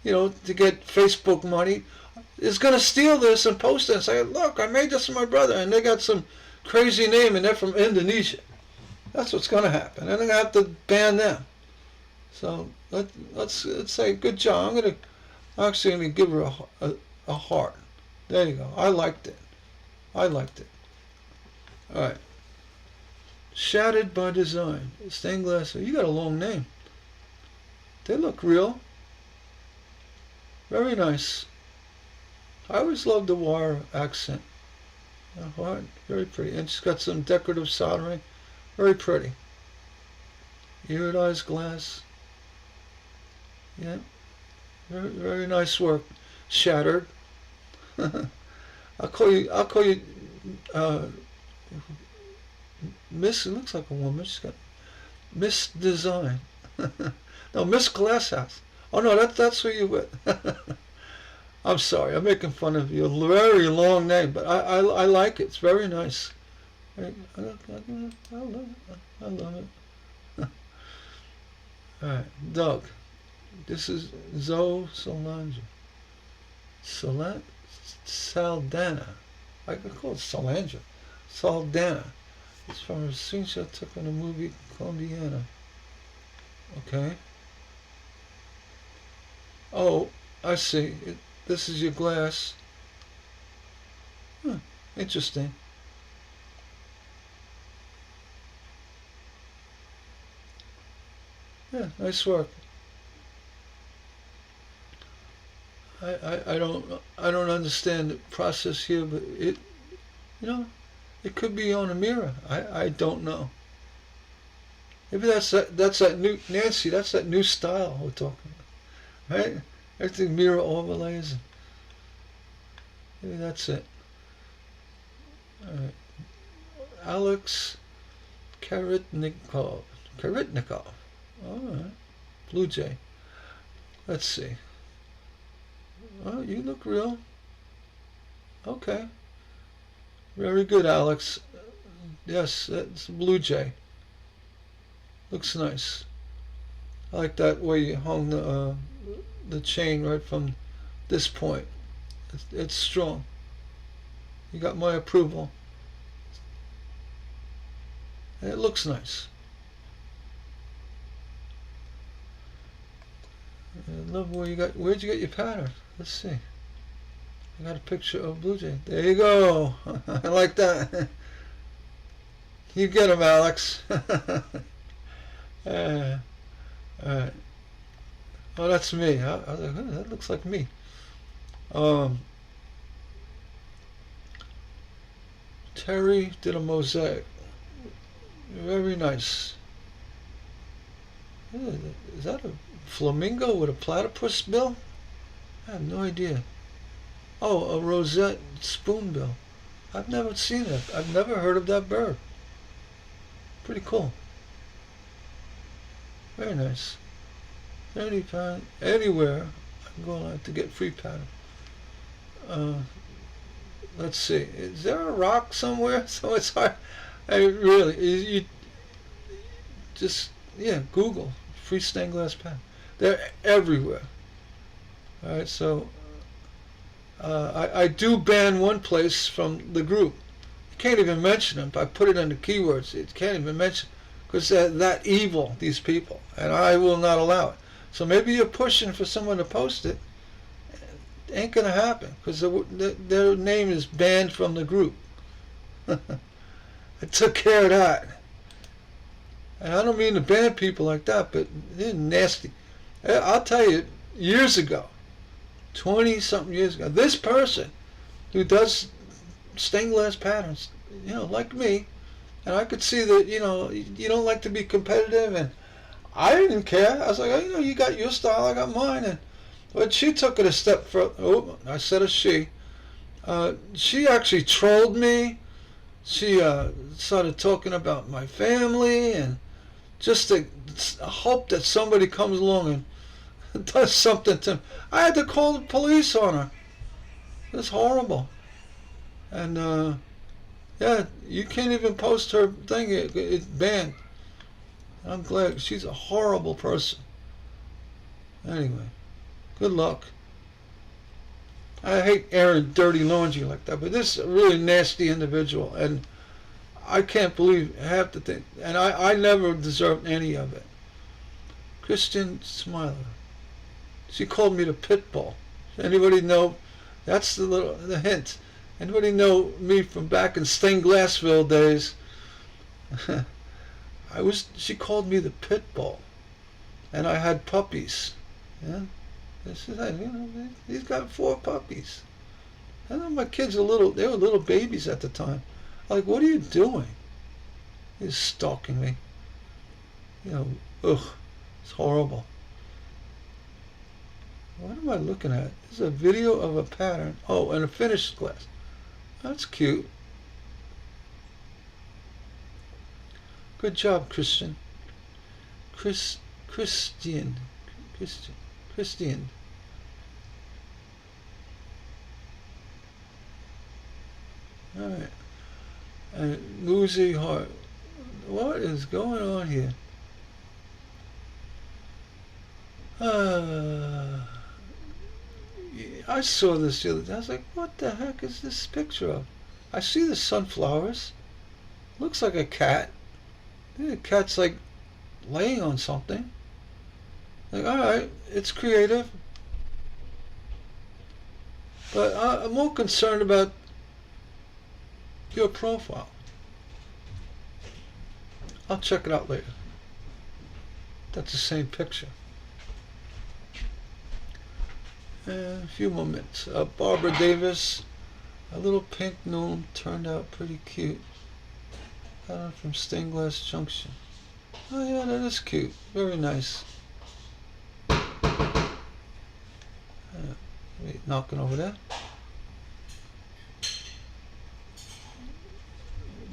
you know, to get Facebook money, is going to steal this and post it and say, look, I made this for my brother, and they got some crazy name and they're from Indonesia. That's what's going to happen, and they're going to have to ban them. So let's say good job. I'm actually going to give her a heart. There you go. I liked it. All right. Shattered by Design. Stained glass. You got a long name. They look real. Very nice. I always loved the wire accent. Heart, very pretty. And she's got some decorative soldering. Very pretty. Iridized glass. Yeah. Very, very nice work. Shattered. I'll call you Miss. It looks like a woman. She's got Miss Design. No, Miss Glasshouse. Oh no, that's who you with. I'm sorry, I'm making fun of you. A very long name, but I like it. It's very nice. I love it. Alright, Doug. This is Zoe Solange. Saldana. I could call it Solange. Saldana. It's from a screenshot I took in the movie Colombiana. Okay. Oh, I see. This is your glass. Huh, interesting. Yeah, nice work. I don't understand the process here, but you know it could be on a mirror. I don't know. Maybe that's that new Nancy. That's that new style we're talking about, right? Everything mirror overlays. Maybe that's it. All right. Alex Karitnikov. Karitnikov. All right. Blue Jay. Let's see. Oh, you look real. Okay. Very good, Alex. Yes, that's a Blue Jay. Looks nice. I like that way you hung the chain right from this point. It's strong. You got my approval. And it looks nice. I love where you got. Where'd you get your pattern? Let's see. I got a picture of Blue Jay. There you go. I like that. You get him, Alex. Alright. Oh, that's me. I was like, oh, that looks like me. Terry did a mosaic. Very nice. Is that a flamingo with a platypus bill? I have no idea. Oh, a rosette spoonbill. I've never seen it. I've never heard of that bird. Pretty cool. Very nice. 30 pound anywhere. I'm going to get free pattern. Let's see. Is there a rock somewhere? So it's hard. I really, you just Google free stained glass pattern. They're everywhere. All right, so I do ban one place from the group. You can't even mention them. I put it under keywords. It can't even mention because they're that evil, these people, and I will not allow it. So maybe you're pushing for someone to post it. It ain't gonna happen because their name is banned from the group. I took care of that. And I don't mean to ban people like that, but they're nasty. I'll tell you, years ago, 20-something years ago, this person who does stained glass patterns, like me, and I could see that, you don't like to be competitive, and I didn't care. I was like, oh, you got your style, I got mine. But she took it a step further. Oh, I said a she. She actually trolled me. She started talking about my family and just to hope that somebody comes along and does something to me. I had to call the police on her. It was horrible. And you can't even post her thing. It's banned. I'm glad. She's a horrible person. Anyway, good luck. I hate airing dirty laundry like that, but this is a really nasty individual, and I can't believe half the thing. And I never deserved any of it. Christian Smiler. She called me the pit bull. Anybody know? That's the hint. Anybody know me from back in stained glassville days? She called me the pit bull, and I had puppies. Yeah. This is, he's got 4 puppies. I know my kids they were little babies at the time. I'm like, what are you doing? He's stalking me. It's horrible. What am I looking at? This is a video of a pattern. Oh, and a finished glass. That's cute. Good job, Christian. Christian. All right. And Lucy Hart. What is going on here? Uh, I saw this the other day. I was like, what the heck is this picture of? I see the sunflowers. Looks like a cat. The cat's like laying on something. Like, alright, it's creative. But I'm more concerned about your profile. I'll check it out later. That's the same picture. A few more minutes. Barbara Davis, a little pink gnome, turned out pretty cute. From Stained Glass Junction. Oh yeah, that is cute. Very nice. Wait, knocking over there.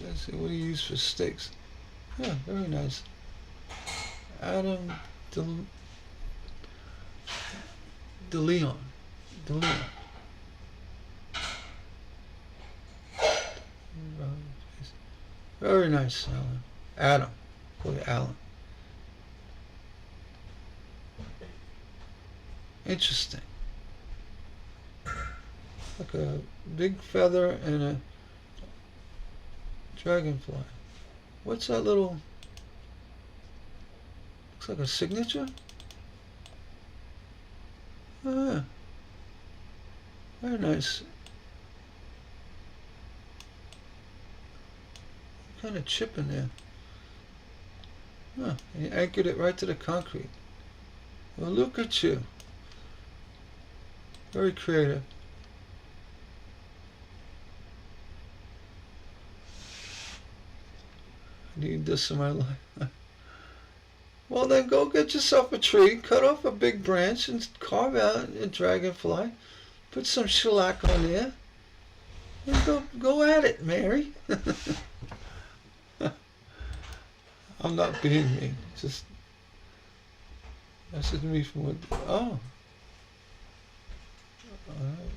Let's see, what do you use for steaks? Yeah, very nice. Adam DeLeon. Very nice, Alan. Adam. Call you Alan. Interesting. Like a big feather and a dragonfly. What's that little... Looks like a signature? Oh, yeah. Very nice. Kind of chip in there. Huh, and you anchored it right to the concrete. Well, look at you. Very creative. I need this in my life. Well, then go get yourself a tree, cut off a big branch, and carve out a dragonfly. Put some shellac on there, and go at it, Mary. I'm not being mean. Just message me from what. Oh,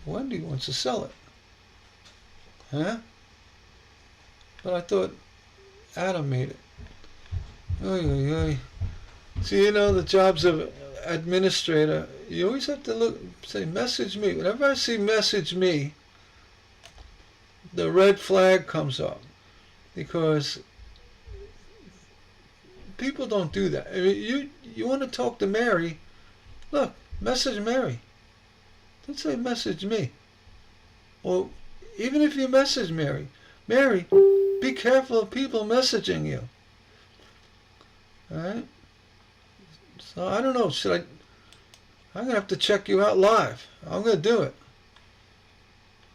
Wendy wants to sell it, huh? But I thought Adam made it. Oy, oy, oy. See, you know, the jobs of administrator, you always have to say message me. Whenever I see message me, the red flag comes up, because people don't do that. I mean, you want to talk to Mary, look, message Mary. Don't say message me. Or even if you message Mary, be careful of people messaging you. Alright? So I don't know, I'm going to have to check you out live. I'm going to do it.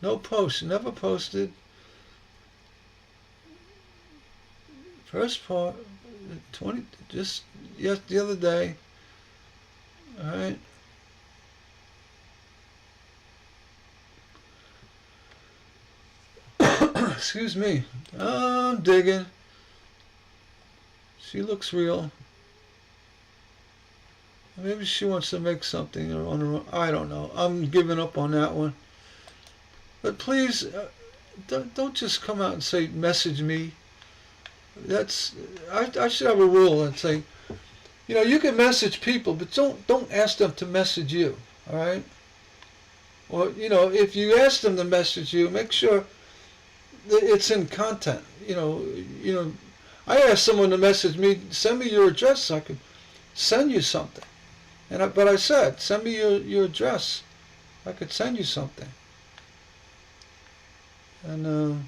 No post, never posted. First part, 20, just the other day. Alright. Excuse me. I'm digging. She looks real. Maybe she wants to make something on her own. I don't know. I'm giving up on that one. But please, don't just come out and say message me. I should have a rule and say, you can message people, but don't ask them to message you. All right? Or if you ask them to message you, make sure that it's in content. I asked someone to message me, send me your address so I could send you something. But I said, send me your address. I could send you something. And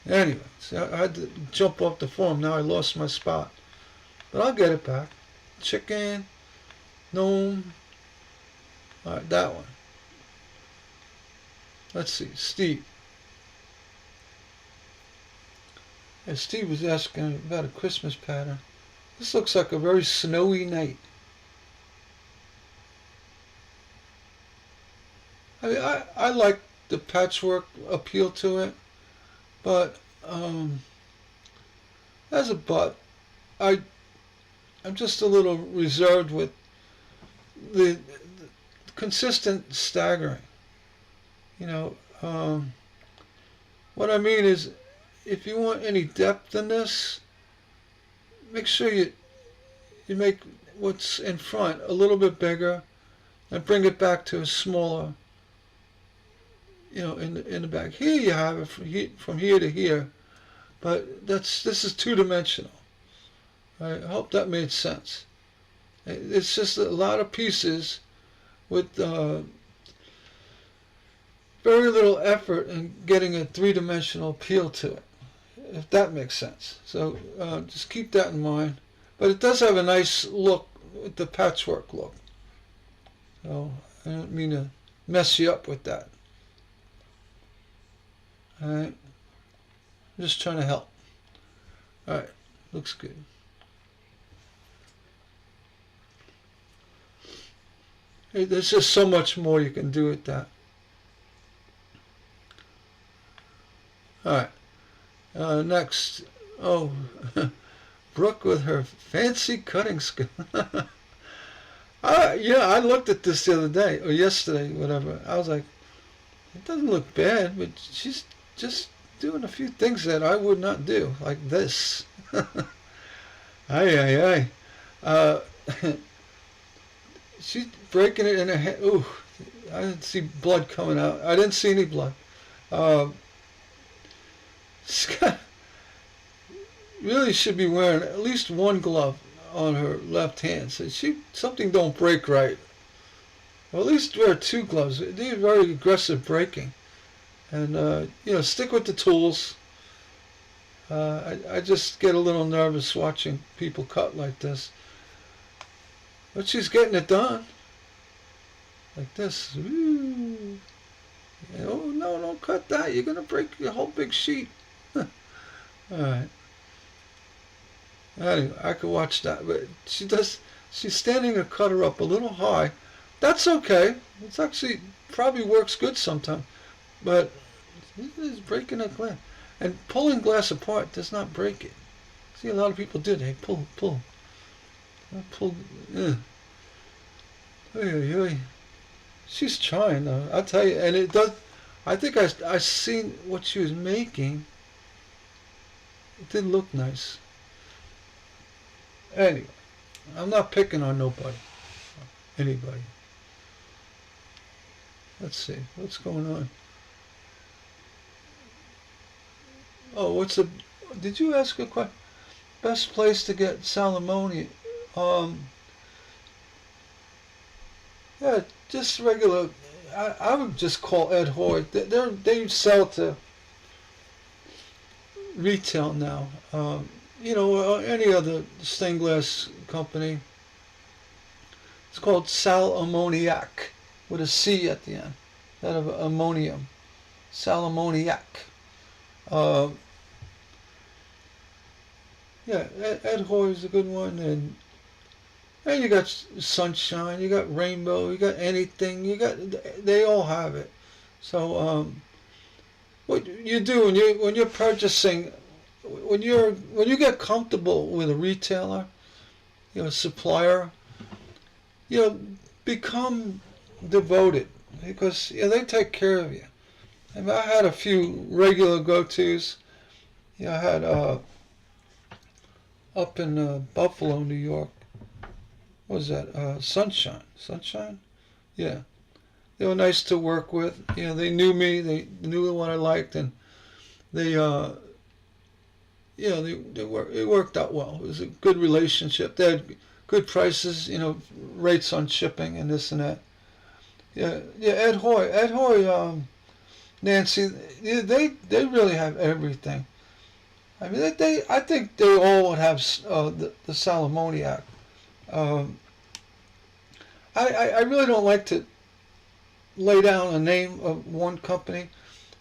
anyway, so I had to jump off the form. Now I lost my spot. But I'll get it back. Chicken, gnome. All right, that one. Let's see, Steve. And Steve was asking about a Christmas pattern. This looks like a very snowy night. I mean, I like the patchwork appeal to it, but as a I'm just a little reserved with the consistent staggering. What I mean is, if you want any depth in this, make sure you make what's in front a little bit bigger and bring it back to a smaller, in the back. Here you have it from here to here, but this is two-dimensional. I hope that made sense. It's just a lot of pieces with very little effort in getting a three-dimensional appeal to it, if that makes sense. So just keep that in mind. But it does have a nice look with the patchwork look. So I don't mean to mess you up with that. Alright. I'm just trying to help. Alright. Looks good. Hey, there's just so much more you can do with that. Alright. Next. Oh, Brooke with her fancy cutting skill. I looked at this the other day, or yesterday, whatever. I was like, it doesn't look bad, but she's just doing a few things that I would not do, like this. Ay. She's breaking it in her hand. Ooh, I didn't see blood coming out. I didn't see any blood. Really should be wearing at least one glove on her left hand, so something don't break right. Well, at least wear two gloves. They're very aggressive breaking, and stick with the tools. I just get a little nervous watching people cut like this, but she's getting it done like this. Ooh. Oh no, don't cut that. You're gonna break your whole big sheet. All right. Anyway, I could watch that, but she's standing her cutter up a little high. That's okay. It's actually probably works good sometimes. But it's breaking a glass. And pulling glass apart does not break it. See, a lot of people do. They pull. She's trying though. I'll tell you, and it does. I think I seen what she was making. It didn't look nice. Anyway, I'm not picking on anybody. Let's see, what's going on? Oh, did you ask a question? Best place to get salmoni? Yeah, just regular, I would just call Ed Hoy. They sell to retail now. Any other stained glass company. It's called Sal Ammoniac with a C at the end. That of ammonium. Sal Ammoniac. Ed Hoy is a good one, and you got Sunshine, you got Rainbow, you got anything, they all have it. So what you do when you're purchasing, when you get comfortable with a retailer, supplier, become devoted, because they take care of you. I mean, I had a few regular go-tos. I had up in Buffalo, New York. What was that? Sunshine? Yeah. They were nice to work with. They knew me. They knew what I liked, and it worked out well. It was a good relationship. They had good prices, rates on shipping and this and that. Yeah. Ed Hoy, Nancy, they really have everything. I mean, I think they all would have the Salmoniac. I really don't like to lay down a name of one company,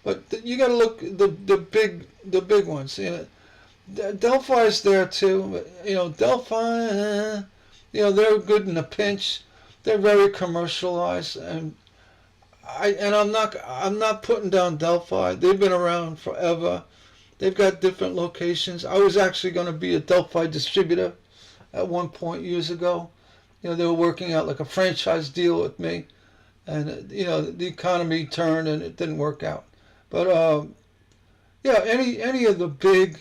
but you got to look the big ones. Delphi's there too, but Delphi, they're good in a pinch. They're very commercialized, and I'm not putting down Delphi. They've been around forever. They've got different locations. I was actually going to be a Delphi distributor at one point years ago. They were working out like a franchise deal with me, and the economy turned and it didn't work out. But any of the big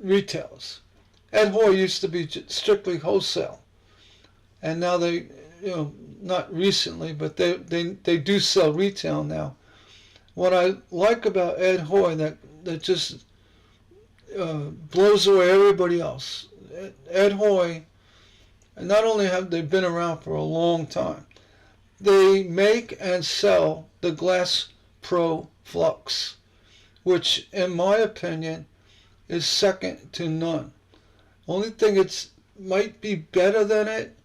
retailers, Ed Hoy used to be strictly wholesale, and now they, not recently, but they do sell retail now. What I like about Ed Hoy that just blows away everybody else. Ed Hoy, and not only have they been around for a long time, they make and sell the Glass Pro Flux, which, in my opinion, is second to none. Only thing it's might be better than it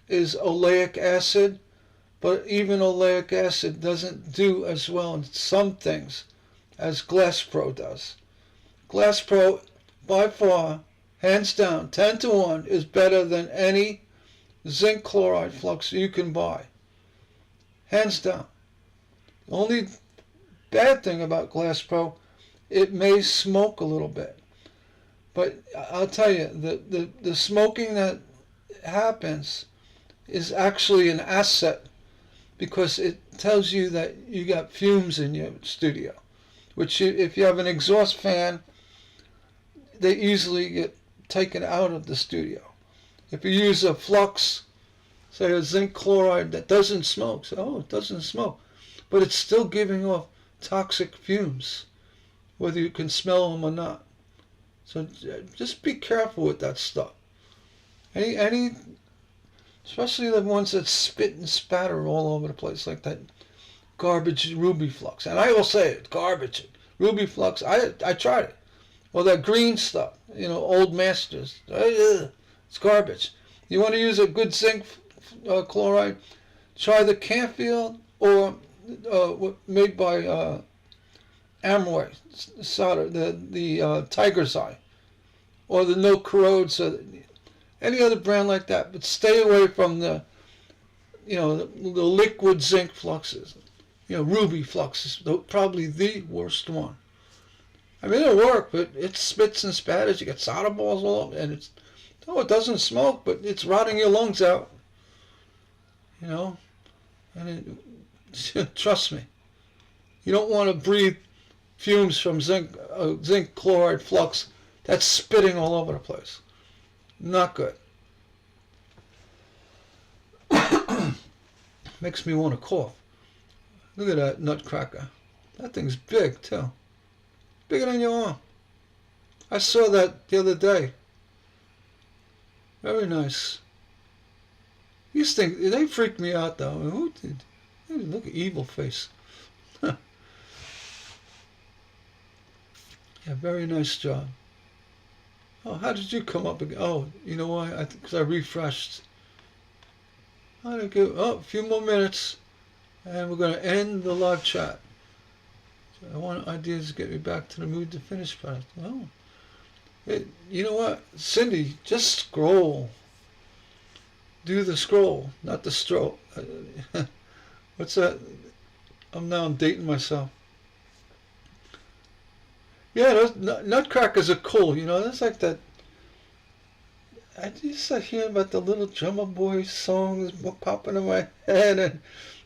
is oleic acid, but even oleic acid doesn't do as well in some things as Glass Pro does. Glass Pro, by far, hands down, 10 to 1, is better than any zinc chloride flux you can buy. Hands down. The only bad thing about Glass Pro, it may smoke a little bit. But I'll tell you, the smoking that happens is actually an asset because it tells you that you got fumes in your studio, which if you have an exhaust fan, they easily get taken out of the studio. If you use a flux, say a zinc chloride that doesn't smoke, so it doesn't smoke, but it's still giving off toxic fumes, whether you can smell them or not. So just be careful with that stuff. Any, especially the ones that spit and spatter all over the place, like that garbage Ruby Flux. And I will say it, garbage. Ruby Flux, I tried it. Or that green stuff, Old Masters. It's garbage. You want to use a good zinc chloride? Try the Canfield or made by Amway solder, the Tiger's Eye, or the No Corrodes, any other brand like that. But stay away from the liquid zinc fluxes. Ruby Flux is probably the worst one. I mean, it'll work, but it spits and spatters. You get solder balls all over, and it doesn't smoke, but it's rotting your lungs out. And trust me, you don't want to breathe fumes from zinc chloride flux that's spitting all over the place. Not good. Makes me want to cough. Look at that nutcracker. That thing's big too. Bigger than your arm. I saw that the other day. Very nice. These things, they freaked me out though. Who did? Look at evil face. Yeah, very nice job. Oh, how did you come up again? Oh, you know why? Because I refreshed. How did it go? Oh, a few more minutes, and we're going to end the live chat. So I want ideas to get me back to the mood to finish part. Well, you know what, Cindy? Just scroll. Do the scroll, not the stroll. What's that? I'm dating myself. Yeah, those nutcrackers are cool. That's like that. I used to hear about the Little Drummer Boy songs popping in my head, and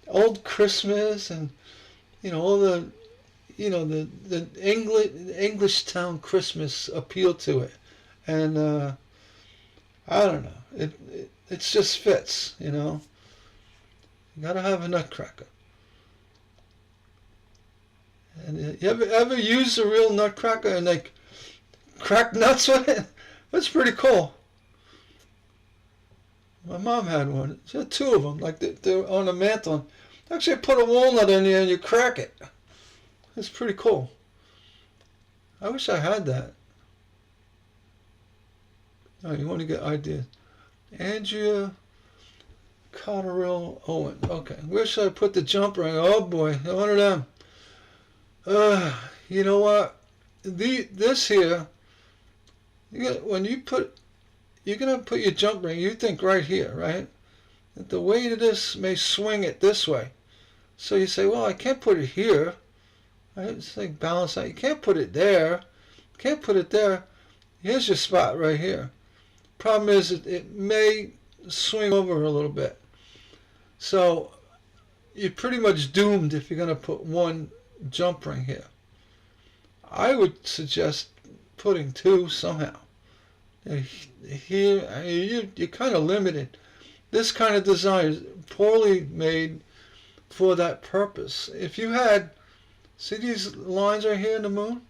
Old Christmas, and all the the English town Christmas appeal to it, and I don't know. It just fits. You gotta have a nutcracker. And you ever use a real nutcracker and like crack nuts with it? That's pretty cool. My mom had one. She had two of them, like they're on the mantle. Actually, put a walnut in there and you crack it. It's pretty cool. I wish I had that. Oh, you want to get ideas? Andrea Cotterill Owen. Okay, where should I put the jump ring? Oh boy, one of them. You know what? This here, you're gonna put your jump ring. You think right here, right? That the weight of this may swing it this way. So you say, well, I can't put it here. Right? It's like balance out. You can't put it there. Can't put it there. Here's your spot right here. Problem is, it may swing over a little bit. So you're pretty much doomed if you're gonna put one jump ring here. I would suggest putting two somehow. Here, you're kind of limited. This kind of design is poorly made for that purpose. If you had, see these lines right here in the moon?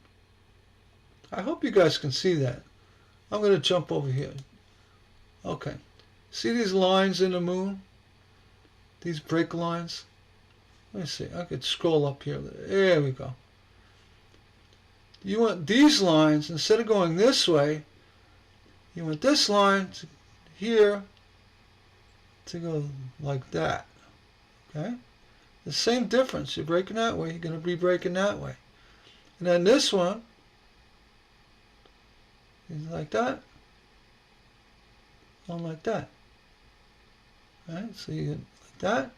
I hope you guys can see that. I'm going to jump over here. Okay. See these lines in the moon? These break lines? Let me see. I could scroll up here. There we go. You want these lines, instead of going this way, you want this line to here to go like that. Okay? The same difference. You're breaking that way, you're going to be breaking that way. And then this one is like that. Going like that. Right? So you get like that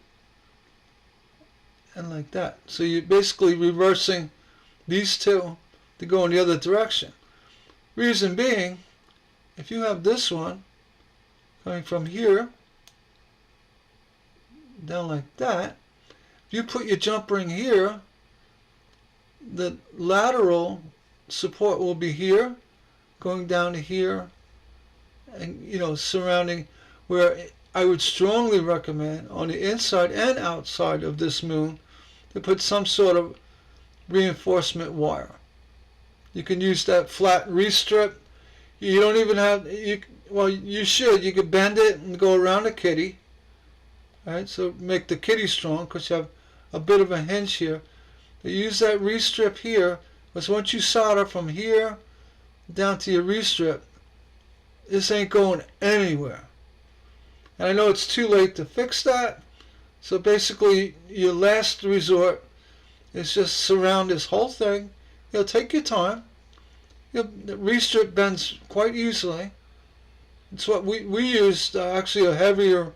and like that. So you're basically reversing these two to go in the other direction. Reason being, if you have this one coming from here down like that, if you put your jump ring here, the lateral support will be here, going down to here, and surrounding, where I would strongly recommend on the inside and outside of this moon to put some sort of reinforcement wire. You can use that flat restrip. You don't even have, well, you should. You could bend it and go around the kitty. Right, so make the kitty strong because you have a bit of a hinge here. But use that restrip here, because once you solder from here down to your restrip, this ain't going anywhere. And I know it's too late to fix that, so basically your last resort is just surround this whole thing. Take your time. The restrip bends quite easily. It's what we used, actually a heavier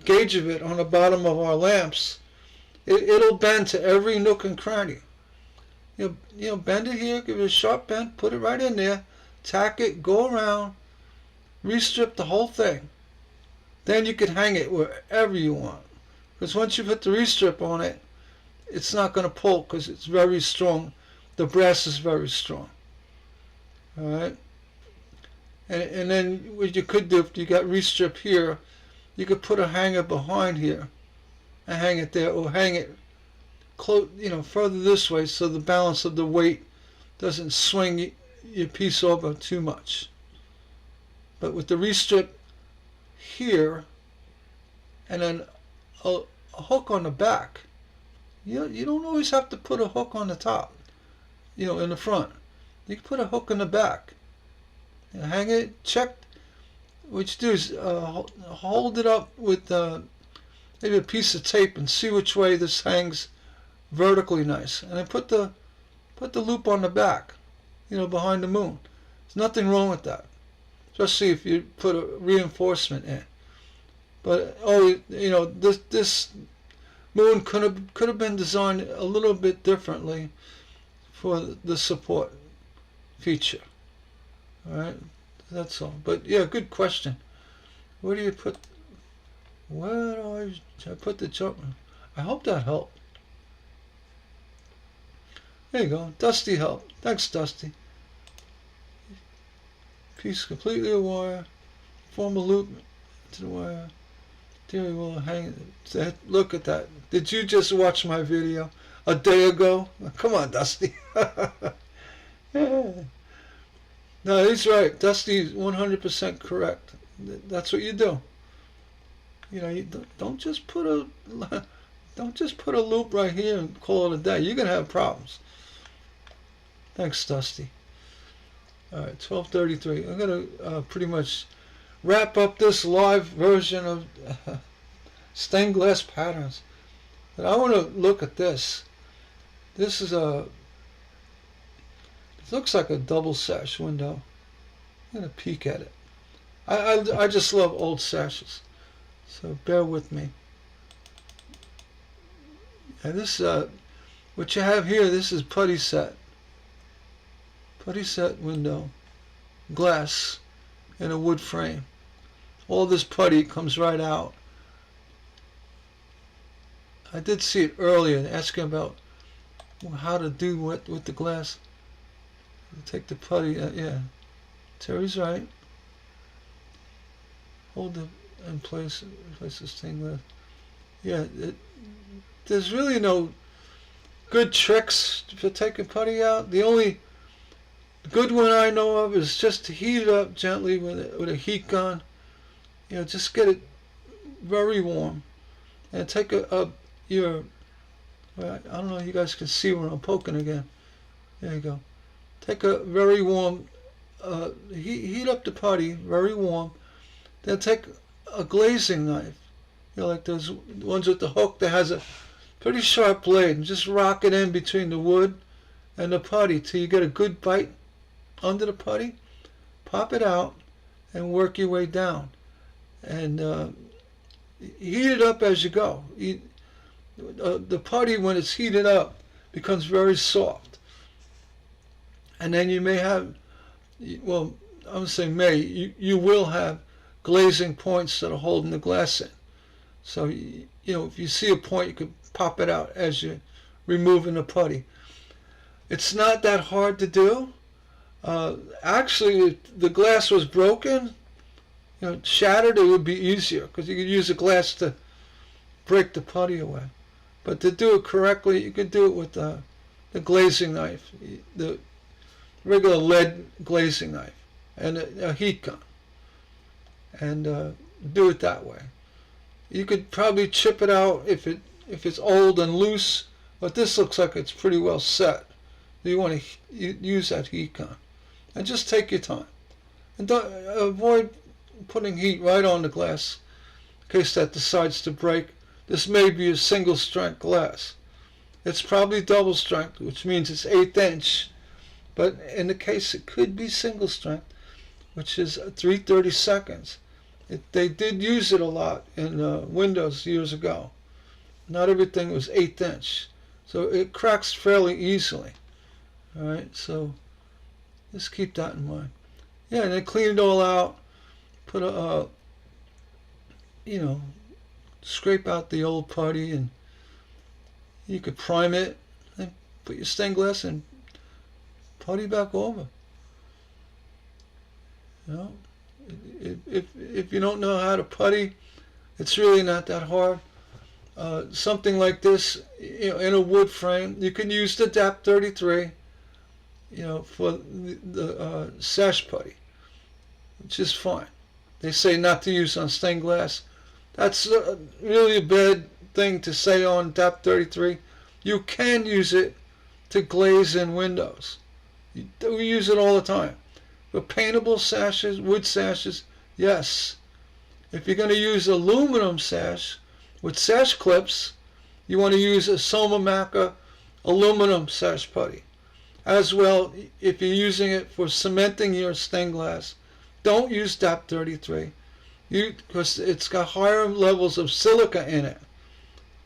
gauge of it on the bottom of our lamps. It'll bend to every nook and cranny. Bend it here, give it a sharp bend, put it right in there, tack it, go around, restrip the whole thing. Then you can hang it wherever you want. Because once you put the restrip on it, it's not going to pull because it's very strong. The brass is very strong. Alright? And then what you could do, if you got restrip here, you could put a hanger behind here and hang it there, or hang it close, further this way, so the balance of the weight doesn't swing your piece over too much. But with the restrip here and then a hook on the back, you don't always have to put a hook on the top, in the front. You can put a hook in the back. Hang it, check. What you do is hold it up with maybe a piece of tape and see which way this hangs vertically nice. And then put the loop on the back, behind the moon. There's nothing wrong with that, especially if you put a reinforcement in. But this moon could have been designed a little bit differently for the support feature. All right, that's all. But yeah, good question. Where do you put? Where do I put the jump? I hope that helped. There you go. Dusty helped. Thanks, Dusty. Piece completely of wire. Form a loop to the wire. There we will hang it. Look at that. Did you just watch my video a day ago? Come on, Dusty. Yeah. No, he's right. Dusty's 100% correct. That's what you do. You don't just put a loop right here and call it a day. You're gonna have problems. Thanks, Dusty. All right, 12:33. I'm gonna pretty much wrap up this live version of stained glass patterns. But I want to look at this. This is it looks like a double sash window. I'm going to peek at it. I just love old sashes, so bear with me. And this, what you have here, this is putty set. Putty set window, glass, and a wood frame. All this putty comes right out. I did see it earlier, asking about how to do what with the glass. Take the putty, yeah. Terry's right. hold it in place this thing with. Yeah, there's really no good tricks for taking putty out. The only good one I know of is just to heat it up gently with a heat gun. Just get it very warm, and take your, well, I don't know if you guys can see when I'm poking again. There you go. Take a very warm, heat up the putty very warm. Then take a glazing knife, like those ones with the hook that has a pretty sharp blade, and just rock it in between the wood and the putty till you get a good bite under the putty. Pop it out and work your way down, and heat it up as you go. The putty, when it's heated up, becomes very soft, and then you may have, well, I'm going to say you will have glazing points that are holding the glass in. So, if you see a point, you could pop it out as you're removing the putty. It's not that hard to do. Actually, if the glass was broken, shattered, it would be easier because you could use the glass to break the putty away. But to do it correctly, you could do it with the glazing knife, the regular lead glazing knife, and a heat gun, and do it that way. You could probably chip it out if it's old and loose, but this looks like it's pretty well set. You want to use that heat gun, and just take your time, and don't avoid putting heat right on the glass in case that decides to break. This may be a single strength glass. It's probably double strength, which means it's 1/8 inch, but in the case it could be single strength, which is 3/32. They did use it a lot in windows years ago. Not everything was 1/8 inch, so it cracks fairly easily. All right, so just keep that in mind. Yeah, and then clean it all out. Put scrape out the old putty, and you could prime it, and put your stained glass and putty back over. If you don't know how to putty, it's really not that hard. Something like this, in a wood frame, you can use the DAP 33, for the sash putty, which is fine. They say not to use on stained glass. That's really a bad thing to say on DAP 33. You can use it to glaze in windows. We use it all the time. For paintable sashes, wood sashes, yes. If you're going to use aluminum sash with sash clips, you want to use a Soma aluminum sash putty. As well, if you're using it for cementing your stained glass, don't use DAP 33, because it's got higher levels of silica in it,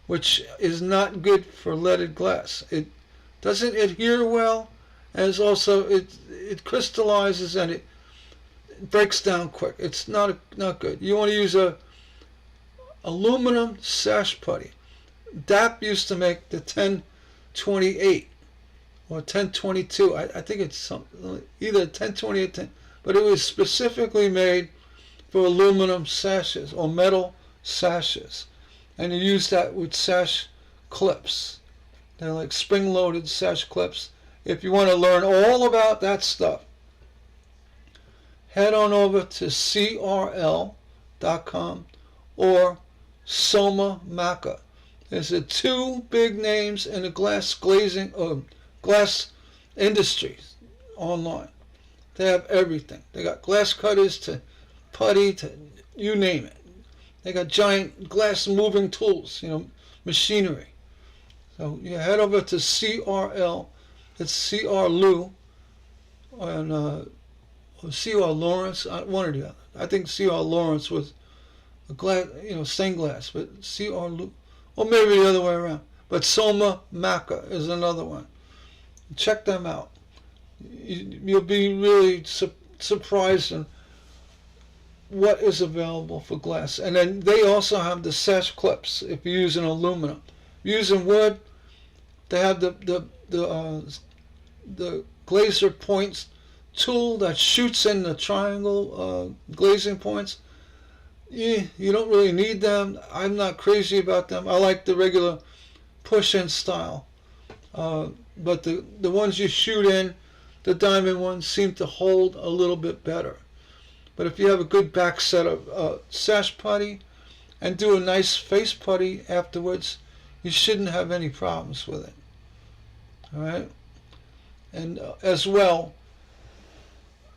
which is not good for leaded glass. It doesn't adhere well, and it's also it crystallizes and it breaks down quick. It's not good. You want to use a aluminum sash putty. DAP used to make the 1028 or 1022. I think it's something either 1028 10, but it was specifically made for aluminum sashes or metal sashes, and you use that with sash clips. They're like spring-loaded sash clips. If you want to learn all about that stuff, head on over to crl.com or Soma Maca. There's the two big names in the glass industry online. They have everything. They got glass cutters to putty to you name it. They got giant glass moving tools, machinery. So you head over to CRL. It's CR Lou and CR Lawrence. One or the other. I think CR Lawrence was a glass, stained glass, but CR Lou, or maybe the other way around. But Soma Maca is another one. Check them out. You'll be really surprised in what is available for glass. And then they also have the sash clips if you're using aluminum. Using wood, they have the glazer points tool that shoots in the triangle glazing points. You don't really need them. I'm not crazy about them. I like the regular push-in style. But the ones you shoot in, the diamond ones, seem to hold a little bit better. But if you have a good back set of sash putty and do a nice face putty afterwards, you shouldn't have any problems with it. All right? And as well,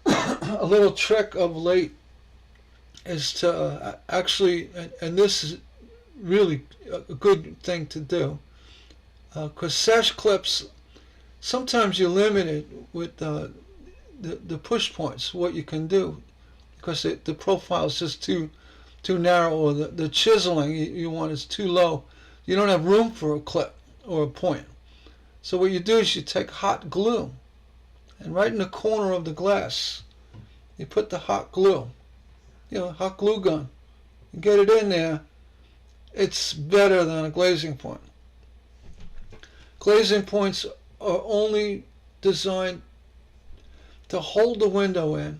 a little trick of late is to actually, and this is really a good thing to do, because sash clips, sometimes you're limited with the push points, what you can do, because the profile is just too narrow, or the chiseling you want is too low. You don't have room for a clip or a point. So what you do is you take hot glue, and right in the corner of the glass, you put the hot glue, hot glue gun. You get it in there, it's better than a glazing point. Glazing points are only designed to hold the window in,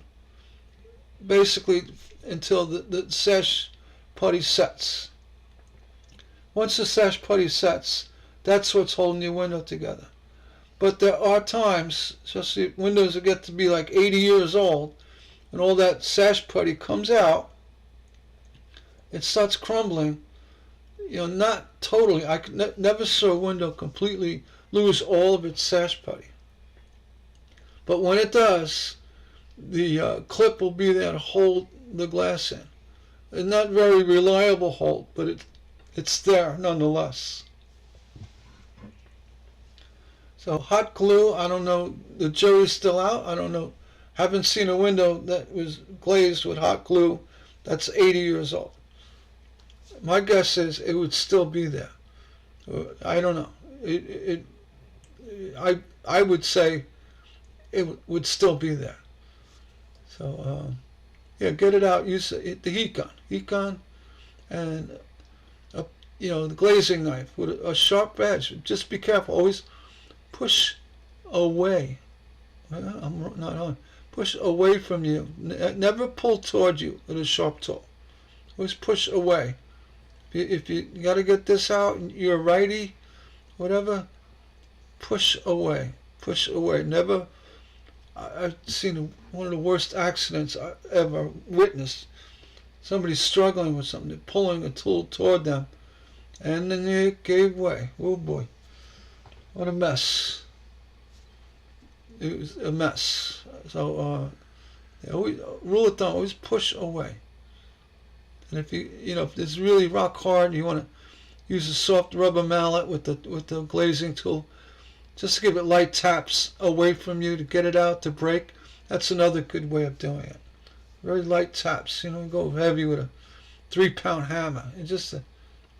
basically until the sash putty sets. Once the sash putty sets, that's what's holding your window together. But there are times, especially windows that get to be like 80 years old, and all that sash putty comes out, it starts crumbling. Not totally. I never saw a window completely lose all of its sash putty. But when it does, the clip will be there to hold the glass in. It's not very reliable hold, but it's there nonetheless. So hot glue, I don't know, the jury's still out. I don't know. Haven't seen a window that was glazed with hot glue that's 80 years old. My guess is it would still be there. I don't know. I would say it would still be there. So yeah, get it out. Use the heat gun, and the glazing knife with a sharp edge. Just be careful. Always push away. I'm not on. Push away from you. Never pull toward you with a sharp tool. Always push away. If you got to get this out, you're a righty, whatever, push away. Push away. Never. I've seen one of the worst accidents I ever witnessed. Somebody struggling with something, they're pulling a tool toward them, and then it gave way. Oh boy, what a mess! It was a mess. So, always, rule of thumb: always push away. And if if it's really rock hard, and you want to use a soft rubber mallet with the glazing tool, just to give it light taps away from you to get it out, to break. That's another good way of doing it. Very light taps. Go heavy with a 3-pound hammer, and just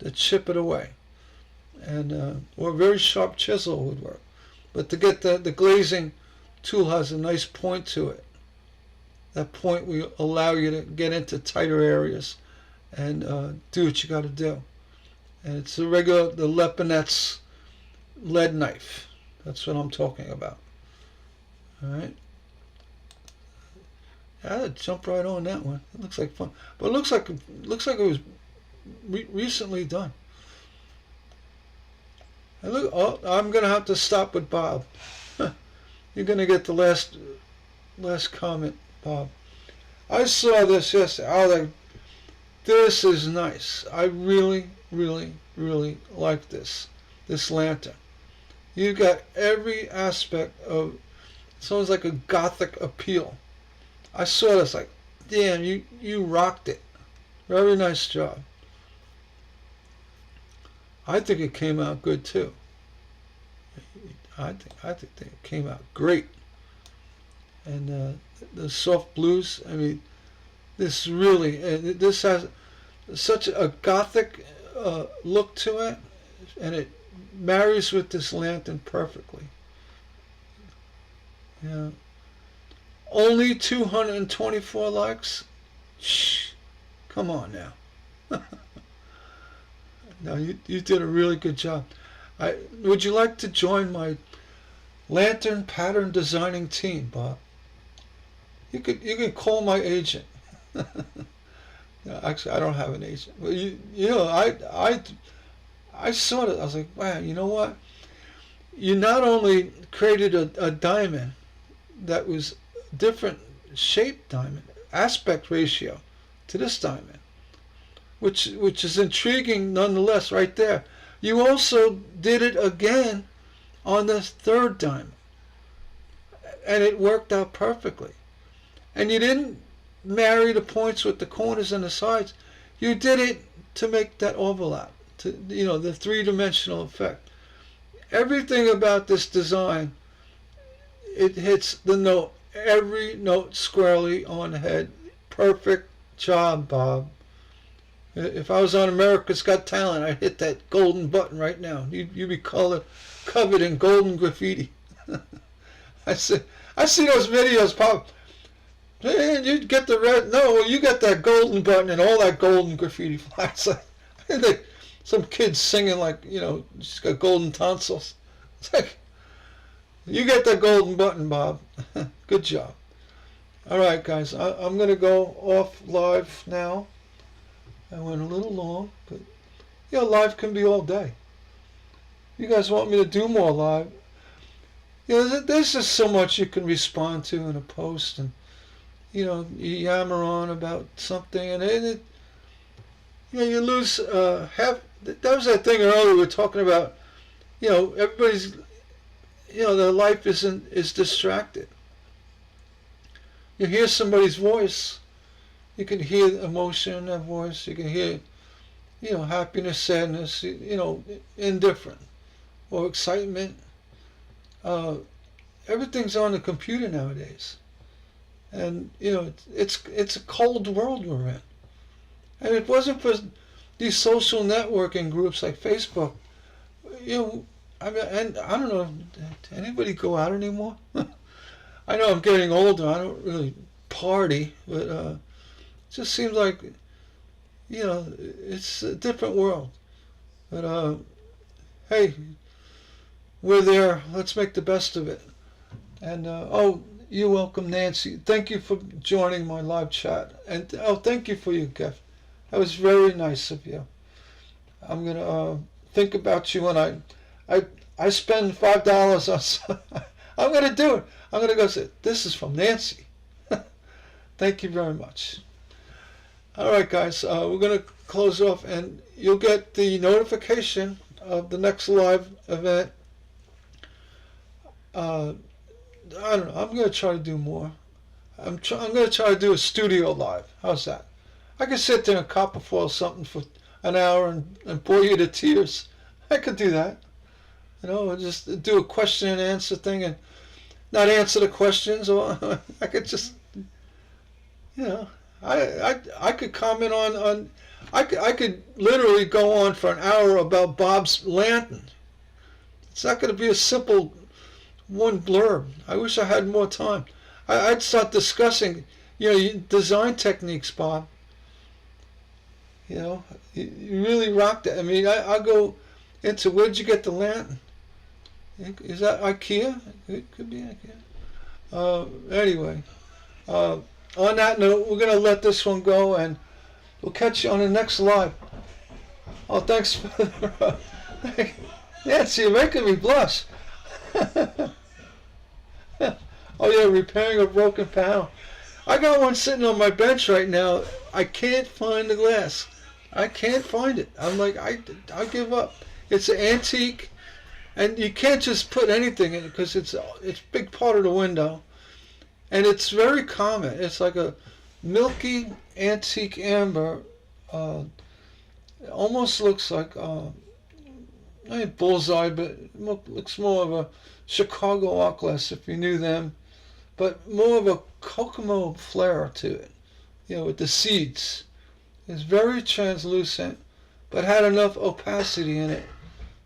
to chip it away. And or a very sharp chisel would work. But to get the glazing tool has a nice point to it. That point will allow you to get into tighter areas and do what you got to do. And it's the Lepinette's lead knife. That's what I'm talking about. All right. I jumped right on that one. It looks like fun, but it looks like it was recently done. And look, I'm gonna have to stop with Bob. You're gonna get the last comment, Bob. I saw this yesterday. I was like, this is nice. I really, really, really like this lantern. You've got every aspect of, it's almost like a gothic appeal. I saw this like, damn, you rocked it. Very nice job. I think it came out good too. I think it came out great. And the soft blues, I mean, this has such a gothic look to it, and it marries with this lantern perfectly. Yeah. Only 224 likes? Shh. Come on now. No, you did a really good job. Would you like to join my lantern pattern designing team, Bob? You could call my agent. Actually, I don't have an agent. But you know, I saw it. I was like, wow, you know what? You not only created a diamond that was different shaped diamond, aspect ratio to this diamond, which is intriguing nonetheless right there. You also did it again on the third diamond, and it worked out perfectly. And you didn't marry the points with the corners and the sides. You did it to make that overlap, to the three-dimensional effect. Everything about this design, it hits the note, every note squarely on the head. Perfect job, Bob. If I was on America's Got Talent, I'd hit that golden button right now. You'd be covered in golden graffiti. I see those videos pop. Man, you get the red. No, you got that golden button and all that golden graffiti flies. Like some kids singing like she's got golden tonsils. It's like you get that golden button, Bob. Good job. All right, guys, I'm gonna go off live now. I went a little long, but live can be all day. You guys want me to do more live? There's just so much you can respond to in a post, and you yammer on about something, and you lose half. That was that thing earlier we were talking about. Everybody's, their life is distracted. You hear somebody's voice, you can hear emotion in their voice. You can hear, happiness, sadness, indifferent or excitement. Everything's on the computer nowadays. And it's a cold world we're in. And if it wasn't for these social networking groups like Facebook, I mean, and I don't know, does anybody go out anymore? I know I'm getting older. I don't really party, but it just seems like it's a different world. But hey, we're there. Let's make the best of it. And you're welcome, Nancy. Thank you for joining my live chat. And thank you for your gift. That was very nice of you. I'm gonna think about you when I spend $5 on. I'm gonna do it. I'm gonna go say this is from Nancy. Thank you very much. All right, guys. We're gonna close off, and you'll get the notification of the next live event. I don't know. I'm going to try to do more. I'm going to try to do a studio live. How's that? I could sit there and copper foil something for an hour and bore you to tears. I could do that. Just do a question and answer thing and not answer the questions. Or I could just, I could comment on I could literally go on for an hour about Bob's lantern. It's not going to be a simple one blurb. I wish I had more time. I'd start discussing, design techniques, Bob. You really rocked it. I mean, I'll go into, where'd you get the lantern? Is that IKEA? It could be IKEA. Anyway, on that note, we're going to let this one go, and we'll catch you on the next live. Oh, thanks for Nancy, you're making me blush. Oh yeah, repairing a broken panel. I got one sitting on my bench right now. I can't find the glass. I can't find it. I'm like, I give up. It's an antique, and you can't just put anything in it because it's a big part of the window, and it's very common. It's like a milky antique amber. It almost looks like not bullseye, but it looks more of a Chicago art glass if you knew them, but more of a Kokomo flair to it, with the seeds. It's very translucent, but had enough opacity in it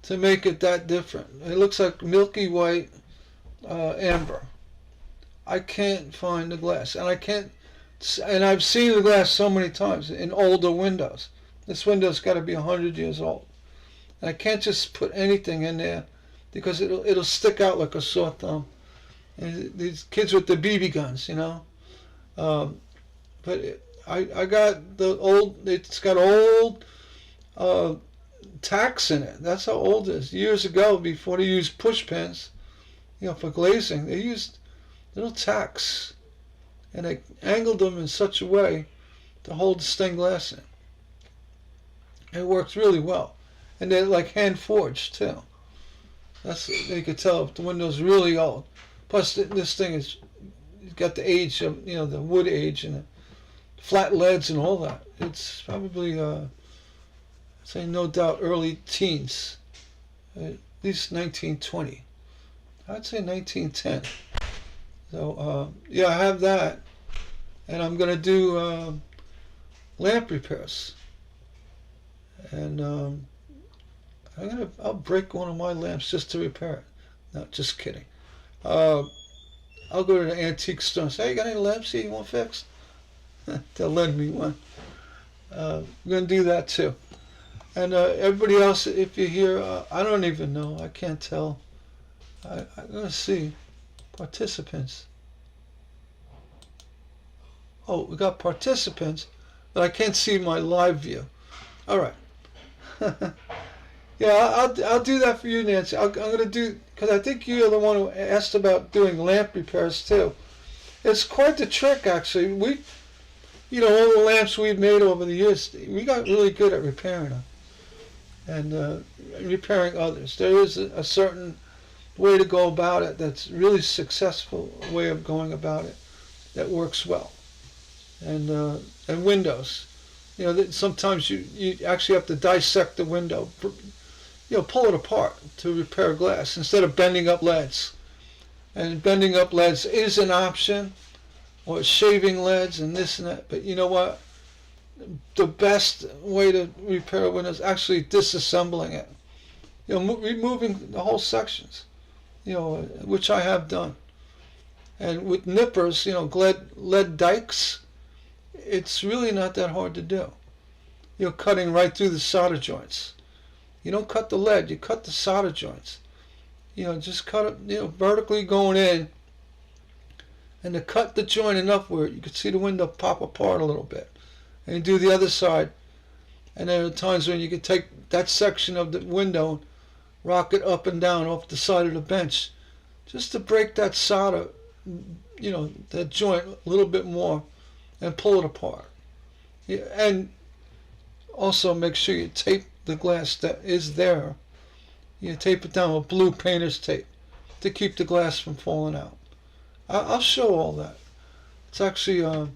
to make it that different. It looks like milky white amber. I can't find the glass, and I've seen the glass so many times in older windows. This window's got to be 100 years old. And I can't just put anything in there because it'll stick out like a sore thumb. And these kids with the BB guns, but I got the old. It's got old tacks in it. That's how old it is. Years ago, before they used push pins, for glazing, they used little tacks, and they angled them in such a way to hold the stained glass in. It works really well, and they're like hand forged too. That's you could tell if the window's really old. Plus, this thing is got the age of the wood age and the flat leads and all that. It's probably I'd say no doubt early teens, at least 1920. I'd say 1910. So yeah, I have that, and I'm gonna do lamp repairs, and I'll break one of my lamps just to repair it. No, just kidding. I'll go to the antique store and say, "Hey, you got any lamps here you want fixed?" They'll lend me one. I'm gonna do that too. And everybody else, if you're here, I don't even know. I can't tell. I'm gonna see participants. Oh, we got participants, but I can't see my live view. All right. Yeah, I'll do that for you, Nancy. I'm gonna do, because I think you're the one who asked about doing lamp repairs too. It's quite the trick, actually. All the lamps we've made over the years, we got really good at repairing them and repairing others. There is a certain way to go about it that's really successful way of going about it that works well. And windows, sometimes you actually have to dissect the window, pull it apart to repair glass instead of bending up leads. And bending up leads is an option, or shaving leads and this and that. But you know what? The best way to repair a window is actually disassembling it. Removing the whole sections. Which I have done. And with nippers, lead dikes, it's really not that hard to do. Cutting right through the solder joints. You don't cut the lead, you cut the solder joints. Just cut it, vertically going in, and to cut the joint enough where you can see the window pop apart a little bit. And you do the other side, and there are times when you can take that section of the window and rock it up and down off the side of the bench, just to break that solder, that joint a little bit more, and pull it apart. And also make sure you tape the glass that is there. You tape it down with blue painter's tape to keep the glass from falling out. I'll show all that. It's actually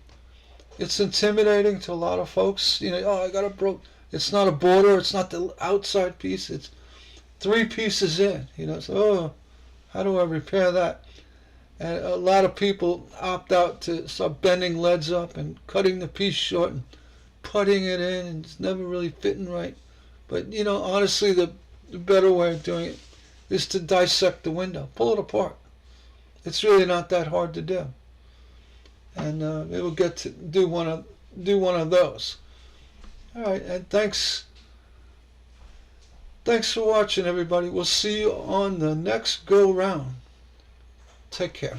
it's intimidating to a lot of folks. I got it broke. It's not a border. It's not the outside piece. It's 3 pieces in. So how do I repair that? And a lot of people opt out to start bending leads up and cutting the piece short and putting it in, and it's never really fitting right. But honestly, the better way of doing it is to dissect the window, pull it apart. It's really not that hard to do, and it will get to do one of those. All right, and thanks for watching, everybody. We'll see you on the next go round. Take care.